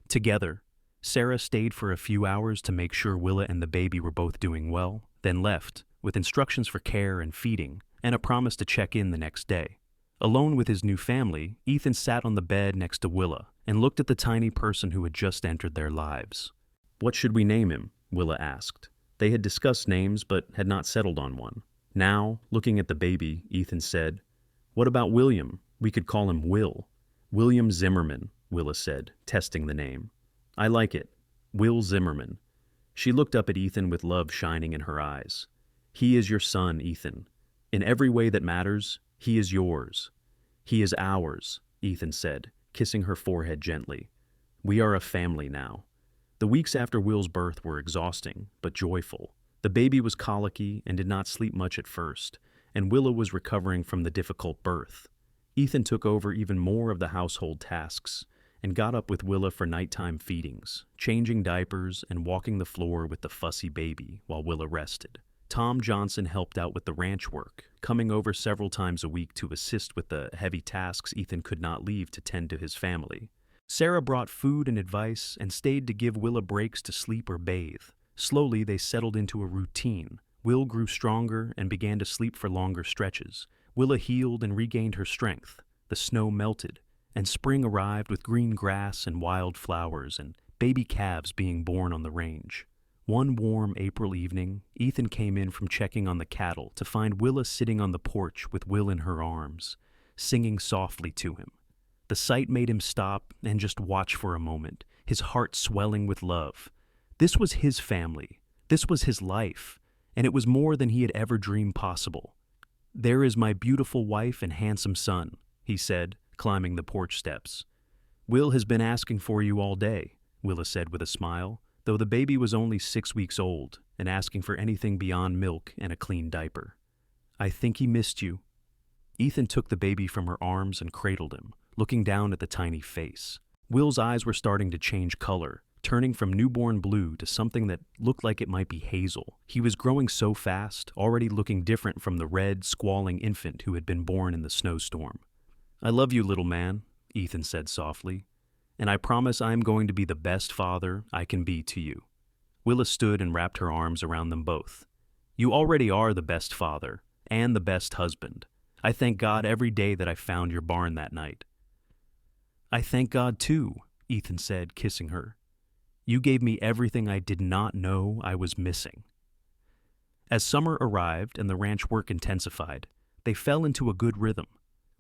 Together, Sarah stayed for a few hours to make sure Willa and the baby were both doing well, then left, with instructions for care and feeding, and a promise to check in the next day. Alone with his new family, Ethan sat on the bed next to Willa and looked at the tiny person who had just entered their lives. "What should we name him?" Willa asked. They had discussed names but had not settled on one. Now, looking at the baby, Ethan said, "What about William? We could call him Will." "William Zimmerman," Willa said, testing the name. "I like it. Will Zimmerman." She looked up at Ethan with love shining in her eyes. "He is your son, Ethan. In every way that matters, he is yours." "He is ours," Ethan said, kissing her forehead gently. "We are a family now." The weeks after Will's birth were exhausting, but joyful. The baby was colicky and did not sleep much at first, and Willa was recovering from the difficult birth. Ethan took over even more of the household tasks and got up with Willa for nighttime feedings, changing diapers and walking the floor with the fussy baby while Willa rested. Tom Johnson helped out with the ranch work, coming over several times a week to assist with the heavy tasks Ethan could not leave to tend to his family. Sarah brought food and advice and stayed to give Willa breaks to sleep or bathe. Slowly, they settled into a routine. Will grew stronger and began to sleep for longer stretches. Willa healed and regained her strength. The snow melted, and spring arrived with green grass and wild flowers and baby calves being born on the range. One warm April evening, Ethan came in from checking on the cattle to find Willa sitting on the porch with Will in her arms, singing softly to him. The sight made him stop and just watch for a moment, his heart swelling with love. This was his family. This was his life, and it was more than he had ever dreamed possible. "There is my beautiful wife and handsome son," he said, climbing the porch steps. "Will has been asking for you all day," Willa said with a smile, though the baby was only 6 weeks old and asking for anything beyond milk and a clean diaper. "I think he missed you." Ethan took the baby from her arms and cradled him, looking down at the tiny face. Will's eyes were starting to change color, turning from newborn blue to something that looked like it might be hazel. He was growing so fast, already looking different from the red, squalling infant who had been born in the snowstorm. "I love you, little man," Ethan said softly, "and I promise I am going to be the best father I can be to you." Willa stood and wrapped her arms around them both. "You already are the best father and the best husband. I thank God every day that I found your barn that night." "I thank God too," Ethan said, kissing her. "You gave me everything I did not know I was missing." As summer arrived and the ranch work intensified, they fell into a good rhythm.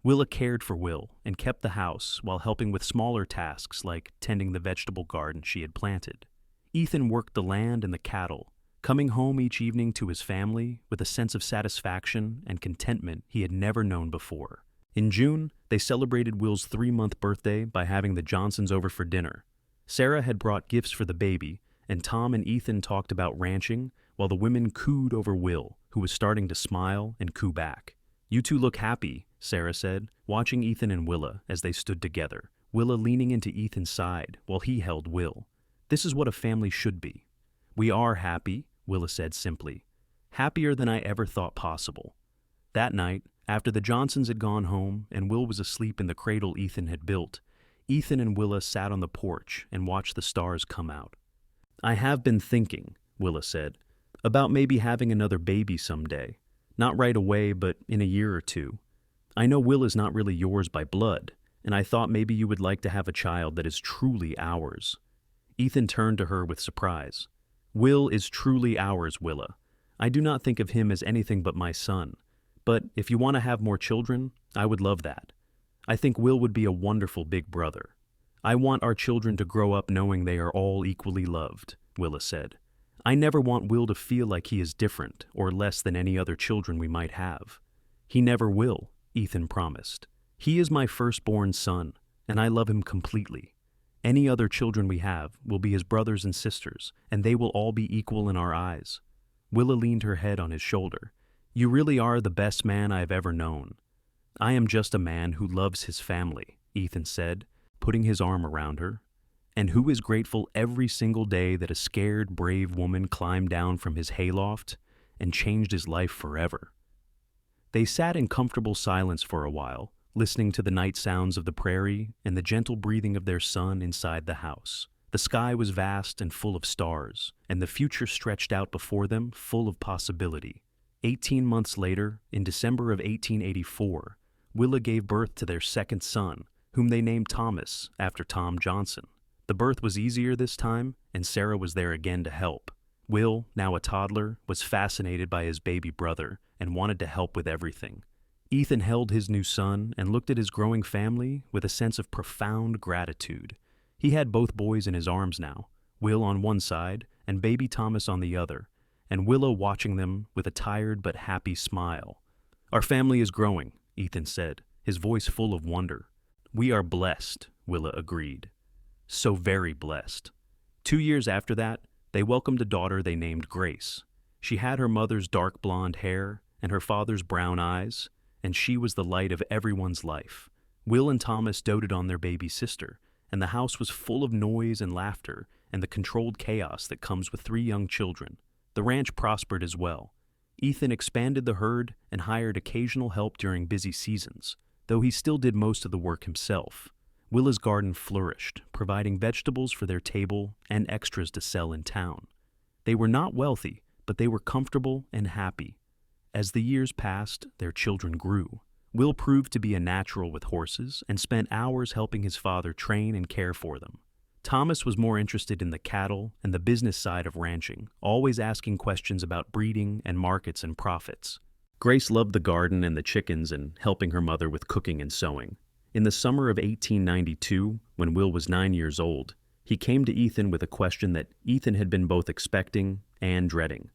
Willa cared for Will and kept the house while helping with smaller tasks like tending the vegetable garden she had planted. Ethan worked the land and the cattle, coming home each evening to his family with a sense of satisfaction and contentment he had never known before. In June, they celebrated Will's 3-month birthday by having the Johnsons over for dinner. Sarah had brought gifts for the baby, and Tom and Ethan talked about ranching while the women cooed over Will, who was starting to smile and coo back. "You two look happy," Sarah said, watching Ethan and Willa as they stood together, Willa leaning into Ethan's side while he held Will. "This is what a family should be." "We are happy," Willa said simply. "Happier than I ever thought possible." That night, after the Johnsons had gone home and Will was asleep in the cradle Ethan had built, Ethan and Willa sat on the porch and watched the stars come out. "I have been thinking," Willa said, "about maybe having another baby someday. Not right away, but in a year or two. I know Will is not really yours by blood, and I thought maybe you would like to have a child that is truly ours." Ethan turned to her with surprise. "Will is truly ours, Willa. I do not think of him as anything but my son. But if you want to have more children, I would love that. I think Will would be a wonderful big brother. I want our children to grow up knowing they are all equally loved," Willa said. "I never want Will to feel like he is different or less than any other children we might have." "He never will," Ethan promised. "He is my firstborn son, and I love him completely. Any other children we have will be his brothers and sisters, and they will all be equal in our eyes." Willa leaned her head on his shoulder. "You really are the best man I have ever known." "I am just a man who loves his family," Ethan said, putting his arm around her, "and who is grateful every single day that a scared, brave woman climbed down from his hayloft and changed his life forever." They sat in comfortable silence for a while, listening to the night sounds of the prairie and the gentle breathing of their son inside the house. The sky was vast and full of stars, and the future stretched out before them full of possibility. 18 months later, in December of 1884, Willa gave birth to their second son, whom they named Thomas after Tom Johnson. The birth was easier this time, and Sarah was there again to help. Will, now a toddler, was fascinated by his baby brother and wanted to help with everything. Ethan held his new son and looked at his growing family with a sense of profound gratitude. He had both boys in his arms now, Will on one side and baby Thomas on the other, and Willa watching them with a tired but happy smile. "Our family is growing," Ethan said, his voice full of wonder. "We are blessed," Willa agreed. "So very blessed." 2 years after that, they welcomed a daughter they named Grace. She had her mother's dark blonde hair and her father's brown eyes, and she was the light of everyone's life. Will and Thomas doted on their baby sister, and the house was full of noise and laughter and the controlled chaos that comes with 3 young children. The ranch prospered as well. Ethan expanded the herd and hired occasional help during busy seasons, though he still did most of the work himself. Willa's garden flourished, providing vegetables for their table and extras to sell in town. They were not wealthy, but they were comfortable and happy. As the years passed, their children grew. Will proved to be a natural with horses and spent hours helping his father train and care for them. Thomas was more interested in the cattle and the business side of ranching, always asking questions about breeding and markets and profits. Grace loved the garden and the chickens and helping her mother with cooking and sewing. In the summer of 1892, when Will was 9 years old, he came to Ethan with a question that Ethan had been both expecting and dreading.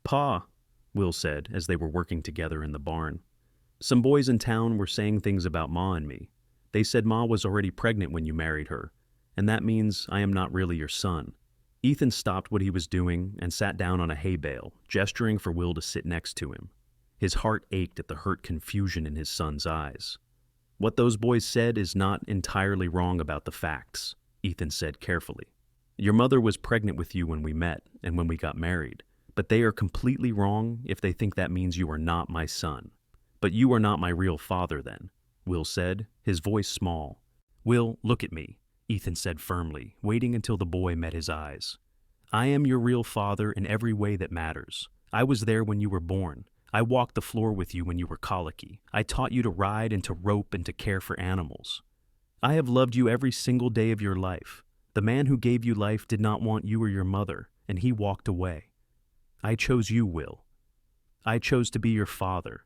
"Pa," Will said as they were working together in the barn, "some boys in town were saying things about Ma and me. They said Ma was already pregnant when you married her, and that means I am not really your son." Ethan stopped what he was doing and sat down on a hay bale, gesturing for Will to sit next to him. His heart ached at the hurt confusion in his son's eyes. "What those boys said is not entirely wrong about the facts," Ethan said carefully. "Your mother was pregnant with you when we met and when we got married, but they are completely wrong if they think that means you are not my son. But you are not my real father then," Will said, his voice small. "Will, look at me," Ethan said firmly, waiting until the boy met his eyes. "I am your real father in every way that matters. I was there when you were born. I walked the floor with you when you were colicky. I taught you to ride and to rope and to care for animals. I have loved you every single day of your life. The man who gave you life did not want you or your mother, and he walked away. I chose you, Will. I chose to be your father,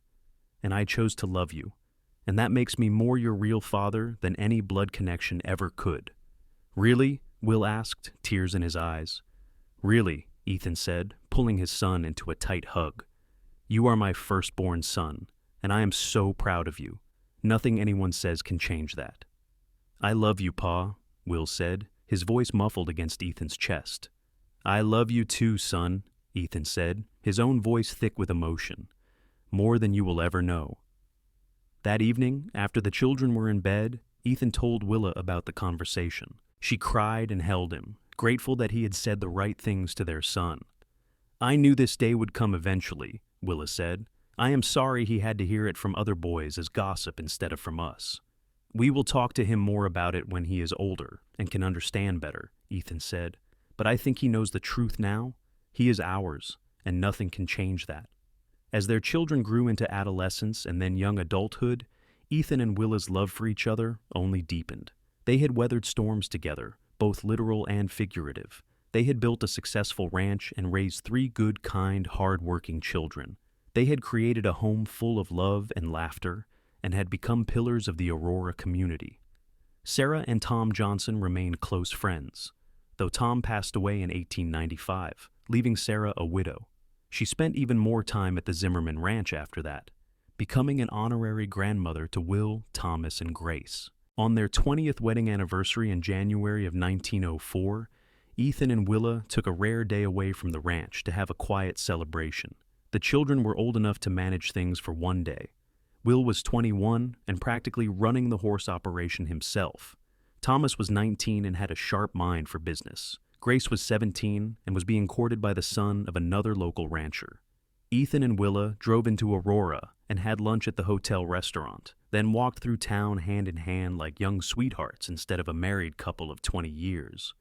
and I chose to love you, and that makes me more your real father than any blood connection ever could." "Really?" Will asked, tears in his eyes. "Really," Ethan said, pulling his son into a tight hug. "You are my firstborn son, and I am so proud of you. Nothing anyone says can change that." "I love you, Pa," Will said, his voice muffled against Ethan's chest. "I love you too, son," Ethan said, his own voice thick with emotion. "More than you will ever know." That evening, after the children were in bed, Ethan told Willa about the conversation. She cried and held him, grateful that he had said the right things to their son. "I knew this day would come eventually," Willa said. "I am sorry he had to hear it from other boys as gossip instead of from us." "We will talk to him more about it when he is older and can understand better," Ethan said. "But I think he knows the truth now. He is ours, and nothing can change that." As their children grew into adolescence and then young adulthood, Ethan and Willa's love for each other only deepened. They had weathered storms together, both literal and figurative. They had built a successful ranch and raised 3 good, kind, hard-working children. They had created a home full of love and laughter and had become pillars of the Aurora community. Sarah and Tom Johnson remained close friends, though Tom passed away in 1895, leaving Sarah a widow. She spent even more time at the Zimmerman ranch after that, becoming an honorary grandmother to Will, Thomas, and Grace. On their 20th wedding anniversary in January of 1904, Ethan and Willa took a rare day away from the ranch to have a quiet celebration. The children were old enough to manage things for one day. Will was 21 and practically running the horse operation himself. Thomas was 19 and had a sharp mind for business. Grace was 17 and was being courted by the son of another local rancher. Ethan and Willa drove into Aurora and had lunch at the hotel restaurant, then walked through town hand in hand like young sweethearts instead of a married couple of 20 years.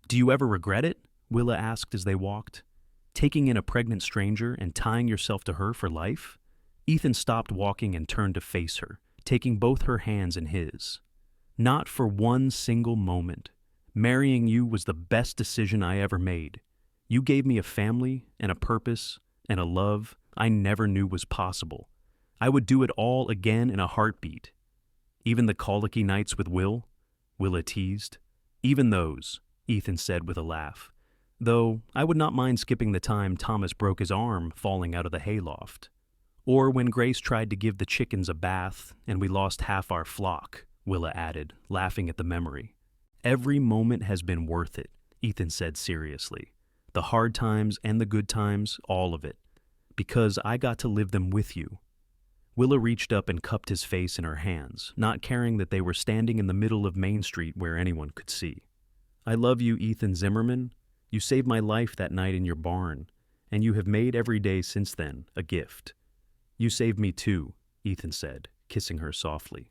"Do you ever regret it?" Willa asked as they walked. "Taking in a pregnant stranger and tying yourself to her for life?" Ethan stopped walking and turned to face her, taking both her hands in his. "Not for one single moment. Marrying you was the best decision I ever made. You gave me a family and a purpose and a love I never knew was possible. I would do it all again in a heartbeat." "Even the colicky nights with Will?" Willa teased. "Even those," Ethan said with a laugh. "Though I would not mind skipping the time Thomas broke his arm falling out of the hayloft. Or when Grace tried to give the chickens a bath and we lost half our flock," Willa added, laughing at the memory. "Every moment has been worth it," Ethan said seriously. "The hard times and the good times, all of it. Because I got to live them with you." Willa reached up and cupped his face in her hands, not caring that they were standing in the middle of Main Street where anyone could see. "I love you, Ethan Zimmerman. You saved my life that night in your barn, and you have made every day since then a gift." "You saved me too," Ethan said, kissing her softly.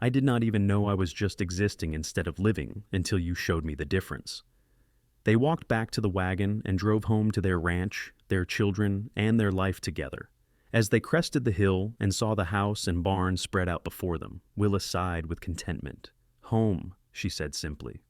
"I did not even know I was just existing instead of living until you showed me the difference." They walked back to the wagon and drove home to their ranch, their children, and their life together. As they crested the hill and saw the house and barn spread out before them, Willa sighed with contentment. "Home," she said simply.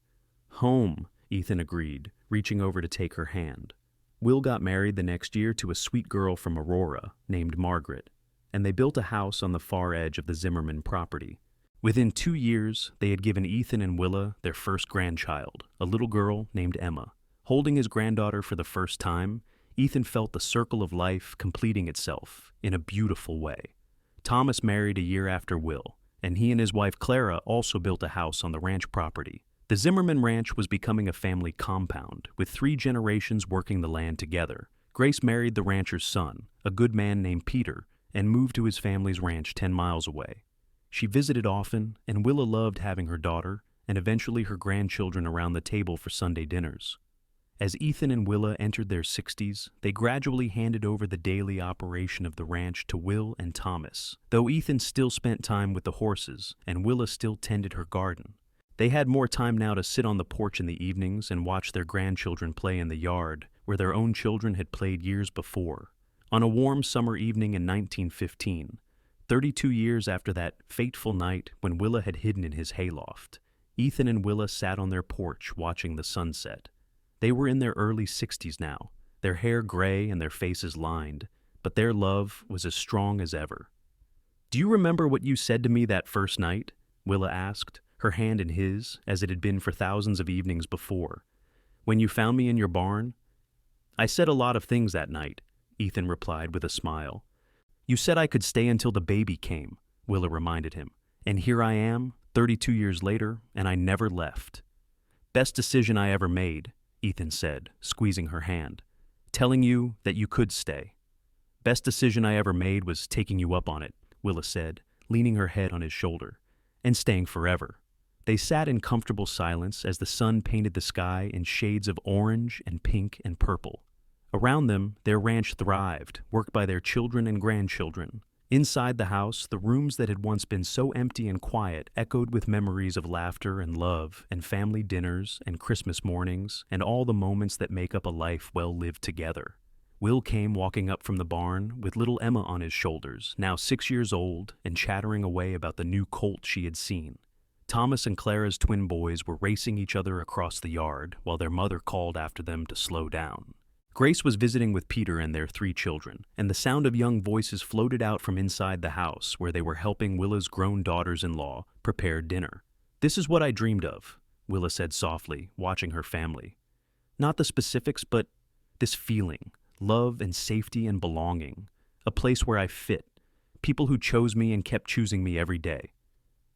Home, Ethan agreed, reaching over to take her hand. Will got married the next year to a sweet girl from Aurora named Margaret, and they built a house on the far edge of the Zimmerman property. Within 2 years, they had given Ethan and Willa their first grandchild, a little girl named Emma. Holding his granddaughter for the first time, Ethan felt the circle of life completing itself in a beautiful way. Thomas married a year after Will, and he and his wife Clara also built a house on the ranch property. The Zimmerman Ranch was becoming a family compound, with 3 generations working the land together. Grace married the rancher's son, a good man named Peter, and moved to his family's ranch 10 miles away. She visited often, and Willa loved having her daughter and eventually her grandchildren around the table for Sunday dinners. As Ethan and Willa entered their 60s, they gradually handed over the daily operation of the ranch to Will and Thomas, though Ethan still spent time with the horses and Willa still tended her garden. They had more time now to sit on the porch in the evenings and watch their grandchildren play in the yard, where their own children had played years before. On a warm summer evening in 1915, 32 years after that fateful night when Willa had hidden in his hayloft, Ethan and Willa sat on their porch watching the sunset. They were in their early 60s now, their hair gray and their faces lined, but their love was as strong as ever. "Do you remember what you said to me that first night?" Willa asked, her hand in his, as it had been for thousands of evenings before. "When you found me in your barn?" "I said a lot of things that night," Ethan replied with a smile. "You said I could stay until the baby came," Willa reminded him. "And here I am, 32 years later, and I never left." "Best decision I ever made," Ethan said, squeezing her hand. "Telling you that you could stay." "Best decision I ever made was taking you up on it," Willa said, leaning her head on his shoulder. "And staying forever." They sat in comfortable silence as the sun painted the sky in shades of orange and pink and purple. Around them, their ranch thrived, worked by their children and grandchildren. Inside the house, the rooms that had once been so empty and quiet echoed with memories of laughter and love and family dinners and Christmas mornings and all the moments that make up a life well lived together. Will came walking up from the barn with little Emma on his shoulders, now 6 years old, and chattering away about the new colt she had seen. Thomas and Clara's twin boys were racing each other across the yard while their mother called after them to slow down. Grace was visiting with Peter and their 3 children, and the sound of young voices floated out from inside the house where they were helping Willa's grown daughters-in-law prepare dinner. "This is what I dreamed of," Willa said softly, watching her family. "Not the specifics, but this feeling, love and safety and belonging, a place where I fit, people who chose me and kept choosing me every day."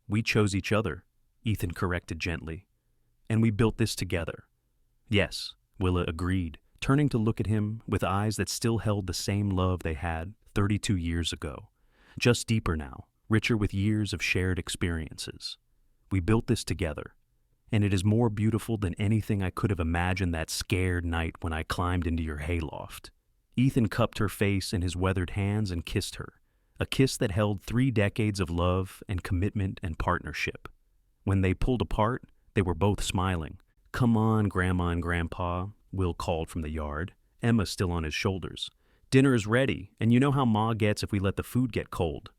"We chose each other," Ethan corrected gently. "And we built this together." "Yes," Willa agreed, turning to look at him with eyes that still held the same love they had 32 years ago, just deeper now, richer with years of shared experiences. "We built this together, and it is more beautiful than anything I could have imagined that scared night when I climbed into your hayloft." Ethan cupped her face in his weathered hands and kissed her, a kiss that held 3 decades of love and commitment and partnership. When they pulled apart, they were both smiling. "Come on, Grandma and Grandpa," Will called from the yard, Emma still on his shoulders. "Dinner is ready, and you know how Ma gets if we let the food get cold."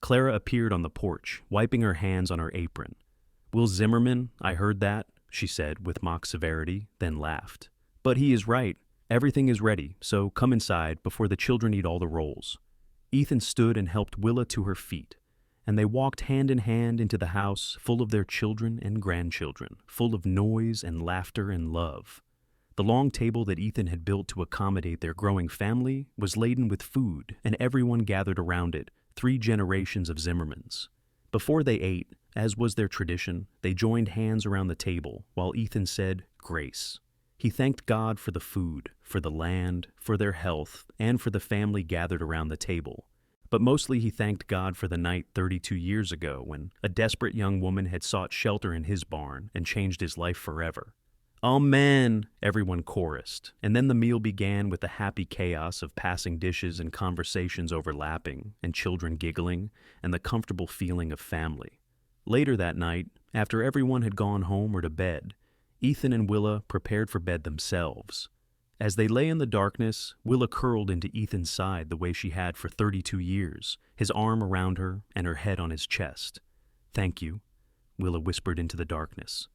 Clara appeared on the porch, wiping her hands on her apron. "Will Zimmerman, I heard that," she said with mock severity, then laughed. "But he is right. Everything is ready, so come inside before the children eat all the rolls." Ethan stood and helped Willa to her feet, and they walked hand in hand into the house full of their children and grandchildren, full of noise and laughter and love. The long table that Ethan had built to accommodate their growing family was laden with food, and everyone gathered around it, 3 generations of Zimmermans. Before they ate, as was their tradition, they joined hands around the table while Ethan said grace. He thanked God for the food, for the land, for their health, and for the family gathered around the table. But mostly he thanked God for the night 32 years ago when a desperate young woman had sought shelter in his barn and changed his life forever. "Amen," everyone chorused, and then the meal began with the happy chaos of passing dishes and conversations overlapping, and children giggling, and the comfortable feeling of family. Later that night, after everyone had gone home or to bed, Ethan and Willa prepared for bed themselves. As they lay in the darkness, Willa curled into Ethan's side the way she had for 32 years, his arm around her and her head on his chest. "Thank you," Willa whispered into the darkness.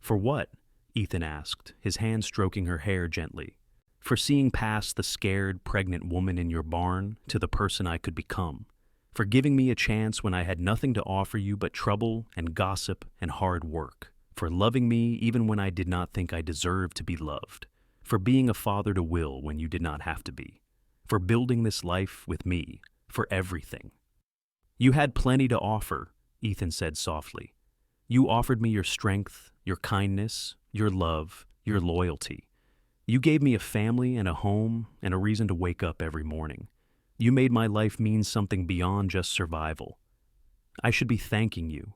"For what?" Ethan asked, his hand stroking her hair gently. "For seeing past the scared, pregnant woman in your barn to the person I could become. For giving me a chance when I had nothing to offer you but trouble and gossip and hard work. For loving me even when I did not think I deserved to be loved. For being a father to Will when you did not have to be. For building this life with me. For everything." "You had plenty to offer," Ethan said softly. "You offered me your strength, your kindness, your love, your loyalty. You gave me a family and a home and a reason to wake up every morning. You made my life mean something beyond just survival. I should be thanking you."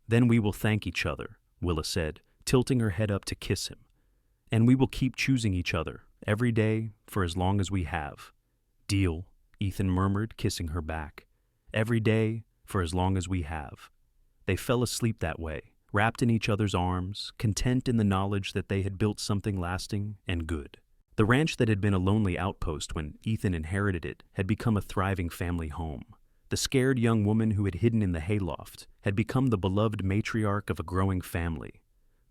"Then we will thank each other," Willa said, tilting her head up to kiss him. "And we will keep choosing each other, every day, for as long as we have." "Deal," Ethan murmured, kissing her back. "Every day, for as long as we have." They fell asleep that way, wrapped in each other's arms, content in the knowledge that they had built something lasting and good. The ranch that had been a lonely outpost when Ethan inherited it had become a thriving family home. The scared young woman who had hidden in the hayloft had become the beloved matriarch of a growing family.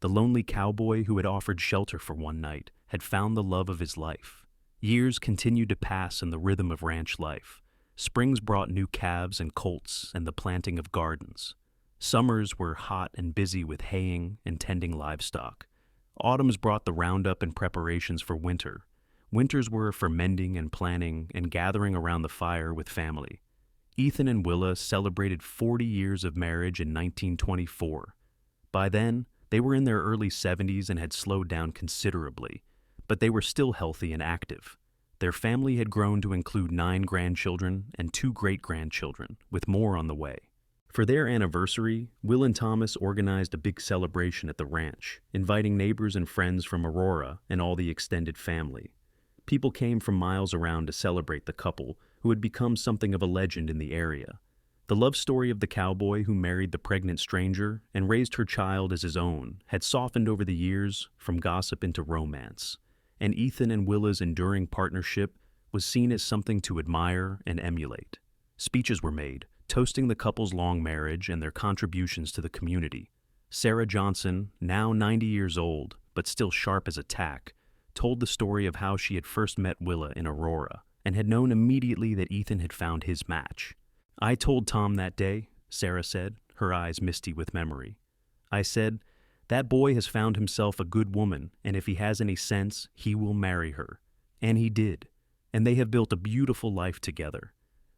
The lonely cowboy who had offered shelter for one night had found the love of his life. Years continued to pass in the rhythm of ranch life. Springs brought new calves and colts and the planting of gardens. Summers were hot and busy with haying and tending livestock. Autumns brought the roundup and preparations for winter. Winters were for mending and planning and gathering around the fire with family. Ethan and Willa celebrated 40 years of marriage in 1924. By then, they were in their early 70s and had slowed down considerably, but they were still healthy and active. Their family had grown to include 9 grandchildren and 2 great-grandchildren, with more on the way. For their anniversary, Will and Thomas organized a big celebration at the ranch, inviting neighbors and friends from Aurora and all the extended family. People came from miles around to celebrate the couple, who had become something of a legend in the area. The love story of the cowboy who married the pregnant stranger and raised her child as his own had softened over the years from gossip into romance, and Ethan and Willa's enduring partnership was seen as something to admire and emulate. Speeches were made, toasting the couple's long marriage and their contributions to the community. Sarah Johnson, now 90 years old, but still sharp as a tack, told the story of how she had first met Willa in Aurora and had known immediately that Ethan had found his match. "I told Tom that day," Sarah said, her eyes misty with memory. "I said, that boy has found himself a good woman, and if he has any sense, he will marry her." And he did, and they have built a beautiful life together.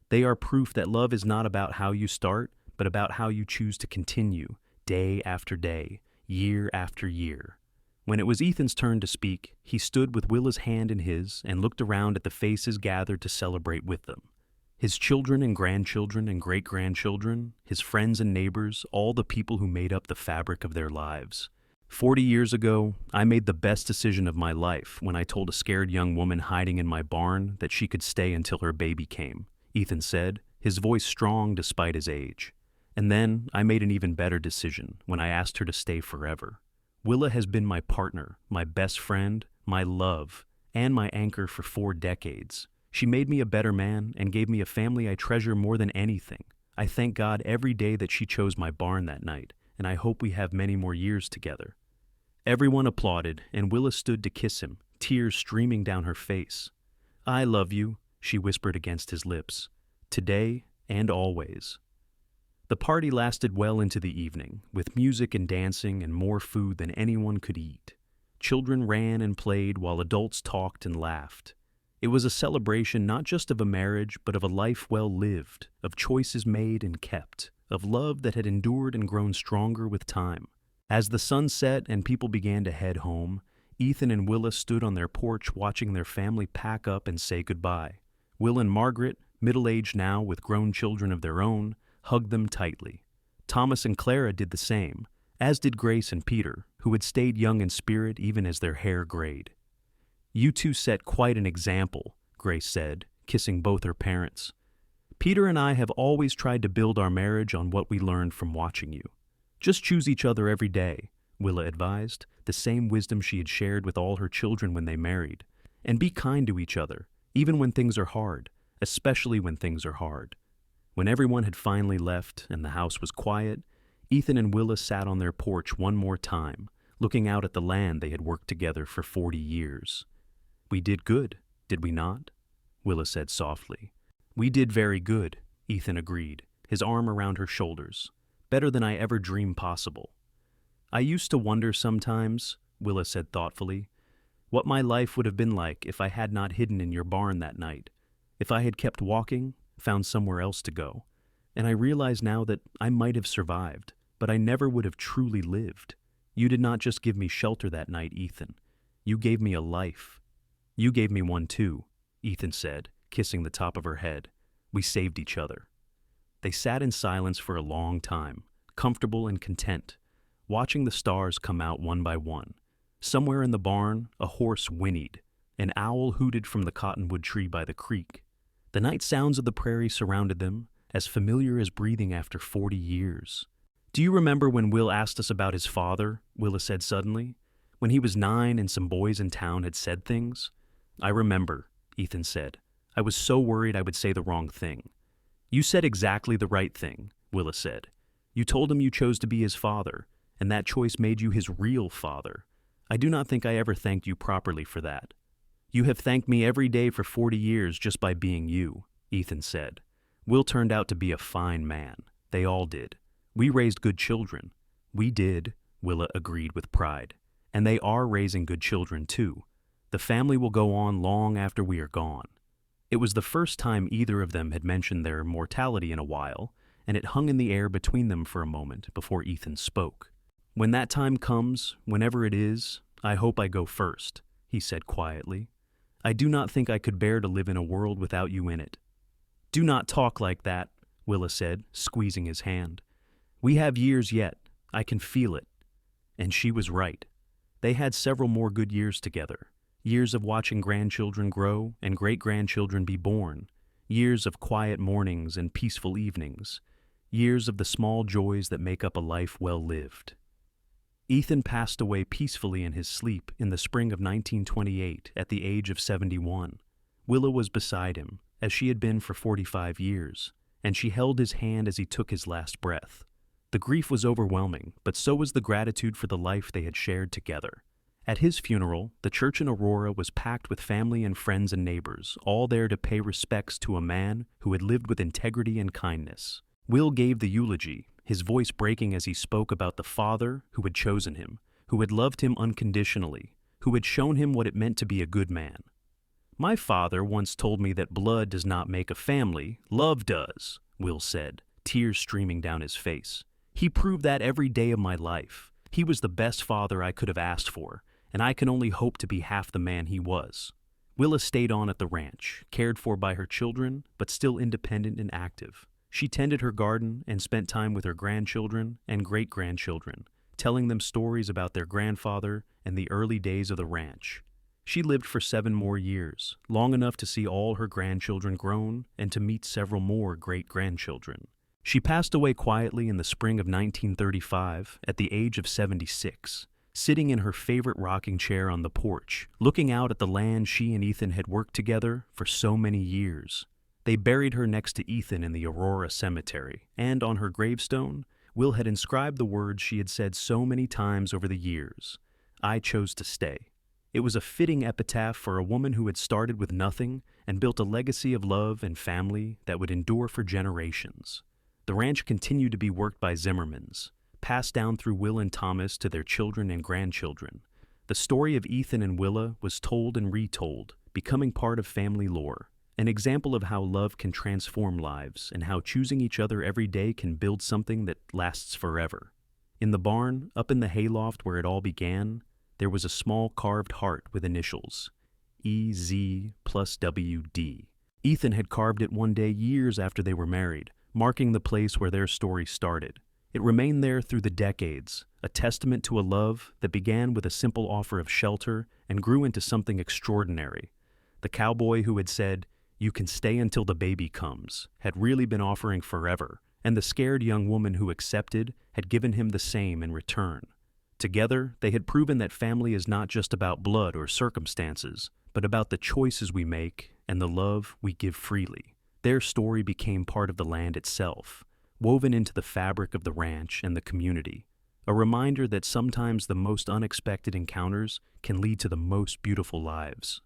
They are proof that love is not about how you start, but about how you choose to continue, day after day, year after year. When it was Ethan's turn to speak, he stood with Willa's hand in his and looked around at the faces gathered to celebrate with them. His children and grandchildren and great-grandchildren, his friends and neighbors, all the people who made up the fabric of their lives. 40 years ago, I made the best decision of my life when I told a scared young woman hiding in my barn that she could stay until her baby came, Ethan said, his voice strong despite his age. And then I made an even better decision when I asked her to stay forever. Willa has been my partner, my best friend, my love, and my anchor for 4 decades. She made me a better man and gave me a family I treasure more than anything. I thank God every day that she chose my barn that night, and I hope we have many more years together. Everyone applauded, and Willa stood to kiss him, tears streaming down her face. "I love you," she whispered against his lips, "today and always." The party lasted well into the evening, with music and dancing and more food than anyone could eat. Children ran and played while adults talked and laughed. It was a celebration not just of a marriage, but of a life well lived, of choices made and kept, of love that had endured and grown stronger with time. As the sun set and people began to head home, Ethan and Willa stood on their porch watching their family pack up and say goodbye. Will and Margaret, middle-aged now with grown children of their own, hugged them tightly. Thomas and Clara did the same, as did Grace and Peter, who had stayed young in spirit even as their hair grayed. "You two set quite an example," Grace said, kissing both her parents. "Peter and I have always tried to build our marriage on what we learned from watching you. Just choose each other every day," Willa advised, the same wisdom she had shared with all her children when they married. "And be kind to each other, even when things are hard, especially when things are hard." When everyone had finally left and the house was quiet, Ethan and Willa sat on their porch one more time, looking out at the land they had worked together for 40 years. "We did good, did we not?" Willa said softly. "We did very good," Ethan agreed, his arm around her shoulders. "Better than I ever dreamed possible." "I used to wonder sometimes," Willa said thoughtfully, "what my life would have been like if I had not hidden in your barn that night, if I had kept walking, found somewhere else to go. And I realize now that I might have survived, but I never would have truly lived. You did not just give me shelter that night, Ethan. You gave me a life." "You gave me one too," Ethan said, kissing the top of her head. "We saved each other." They sat in silence for a long time, comfortable and content, watching the stars come out one by one. Somewhere in the barn, a horse whinnied. An owl hooted from the cottonwood tree by the creek. The night sounds of the prairie surrounded them, as familiar as breathing after 40 years. "Do you remember when Will asked us about his father?" Willa said suddenly. "When he was 9 and some boys in town had said things?" "I remember," Ethan said. "I was so worried I would say the wrong thing." "You said exactly the right thing," Willa said. "You told him you chose to be his father, and that choice made you his real father. I do not think I ever thanked you properly for that." "You have thanked me every day for 40 years just by being you," Ethan said. "Will turned out to be a fine man. They all did. We raised good children." "We did," Willa agreed with pride. "And they are raising good children too. The family will go on long after we are gone." It was the first time either of them had mentioned their mortality in a while, and it hung in the air between them for a moment before Ethan spoke. "When that time comes, whenever it is, I hope I go first," he said quietly. "I do not think I could bear to live in a world without you in it." "Do not talk like that," Willa said, squeezing his hand. "We have years yet. I can feel it." And she was right. They had several more good years together. Years of watching grandchildren grow and great-grandchildren be born. Years of quiet mornings and peaceful evenings. Years of the small joys that make up a life well lived. Ethan passed away peacefully in his sleep in the spring of 1928 at the age of 71. Willa was beside him, as she had been for 45 years, and she held his hand as he took his last breath. The grief was overwhelming, but so was the gratitude for the life they had shared together. At his funeral, the church in Aurora was packed with family and friends and neighbors, all there to pay respects to a man who had lived with integrity and kindness. Will gave the eulogy, his voice breaking as he spoke about the father who had chosen him, who had loved him unconditionally, who had shown him what it meant to be a good man. "My father once told me that blood does not make a family, love does," Will said, tears streaming down his face. "He proved that every day of my life. He was the best father I could have asked for, and I can only hope to be half the man he was." Willa stayed on at the ranch, cared for by her children, but still independent and active. She tended her garden and spent time with her grandchildren and great-grandchildren, telling them stories about their grandfather and the early days of the ranch. She lived for 7 more years, long enough to see all her grandchildren grown and to meet several more great-grandchildren. She passed away quietly in the spring of 1935 at the age of 76. Sitting in her favorite rocking chair on the porch, looking out at the land she and Ethan had worked together for so many years. They buried her next to Ethan in the Aurora Cemetery, and on her gravestone, Will had inscribed the words she had said so many times over the years: "I chose to stay." It was a fitting epitaph for a woman who had started with nothing and built a legacy of love and family that would endure for generations. The ranch continued to be worked by Zimmermans, passed down through Will and Thomas to their children and grandchildren. The story of Ethan and Willa was told and retold, becoming part of family lore, an example of how love can transform lives and how choosing each other every day can build something that lasts forever. In the barn, up in the hayloft where it all began, there was a small carved heart with initials, EZ plus WD. Ethan had carved it one day years after they were married, marking the place where their story started. It remained there through the decades, a testament to a love that began with a simple offer of shelter and grew into something extraordinary. The cowboy who had said, "You can stay until the baby comes," had really been offering forever, and the scared young woman who accepted had given him the same in return. Together, they had proven that family is not just about blood or circumstances, but about the choices we make and the love we give freely. Their story became part of the land itself, woven into the fabric of the ranch and the community, A reminder that sometimes the most unexpected encounters can lead to the most beautiful lives.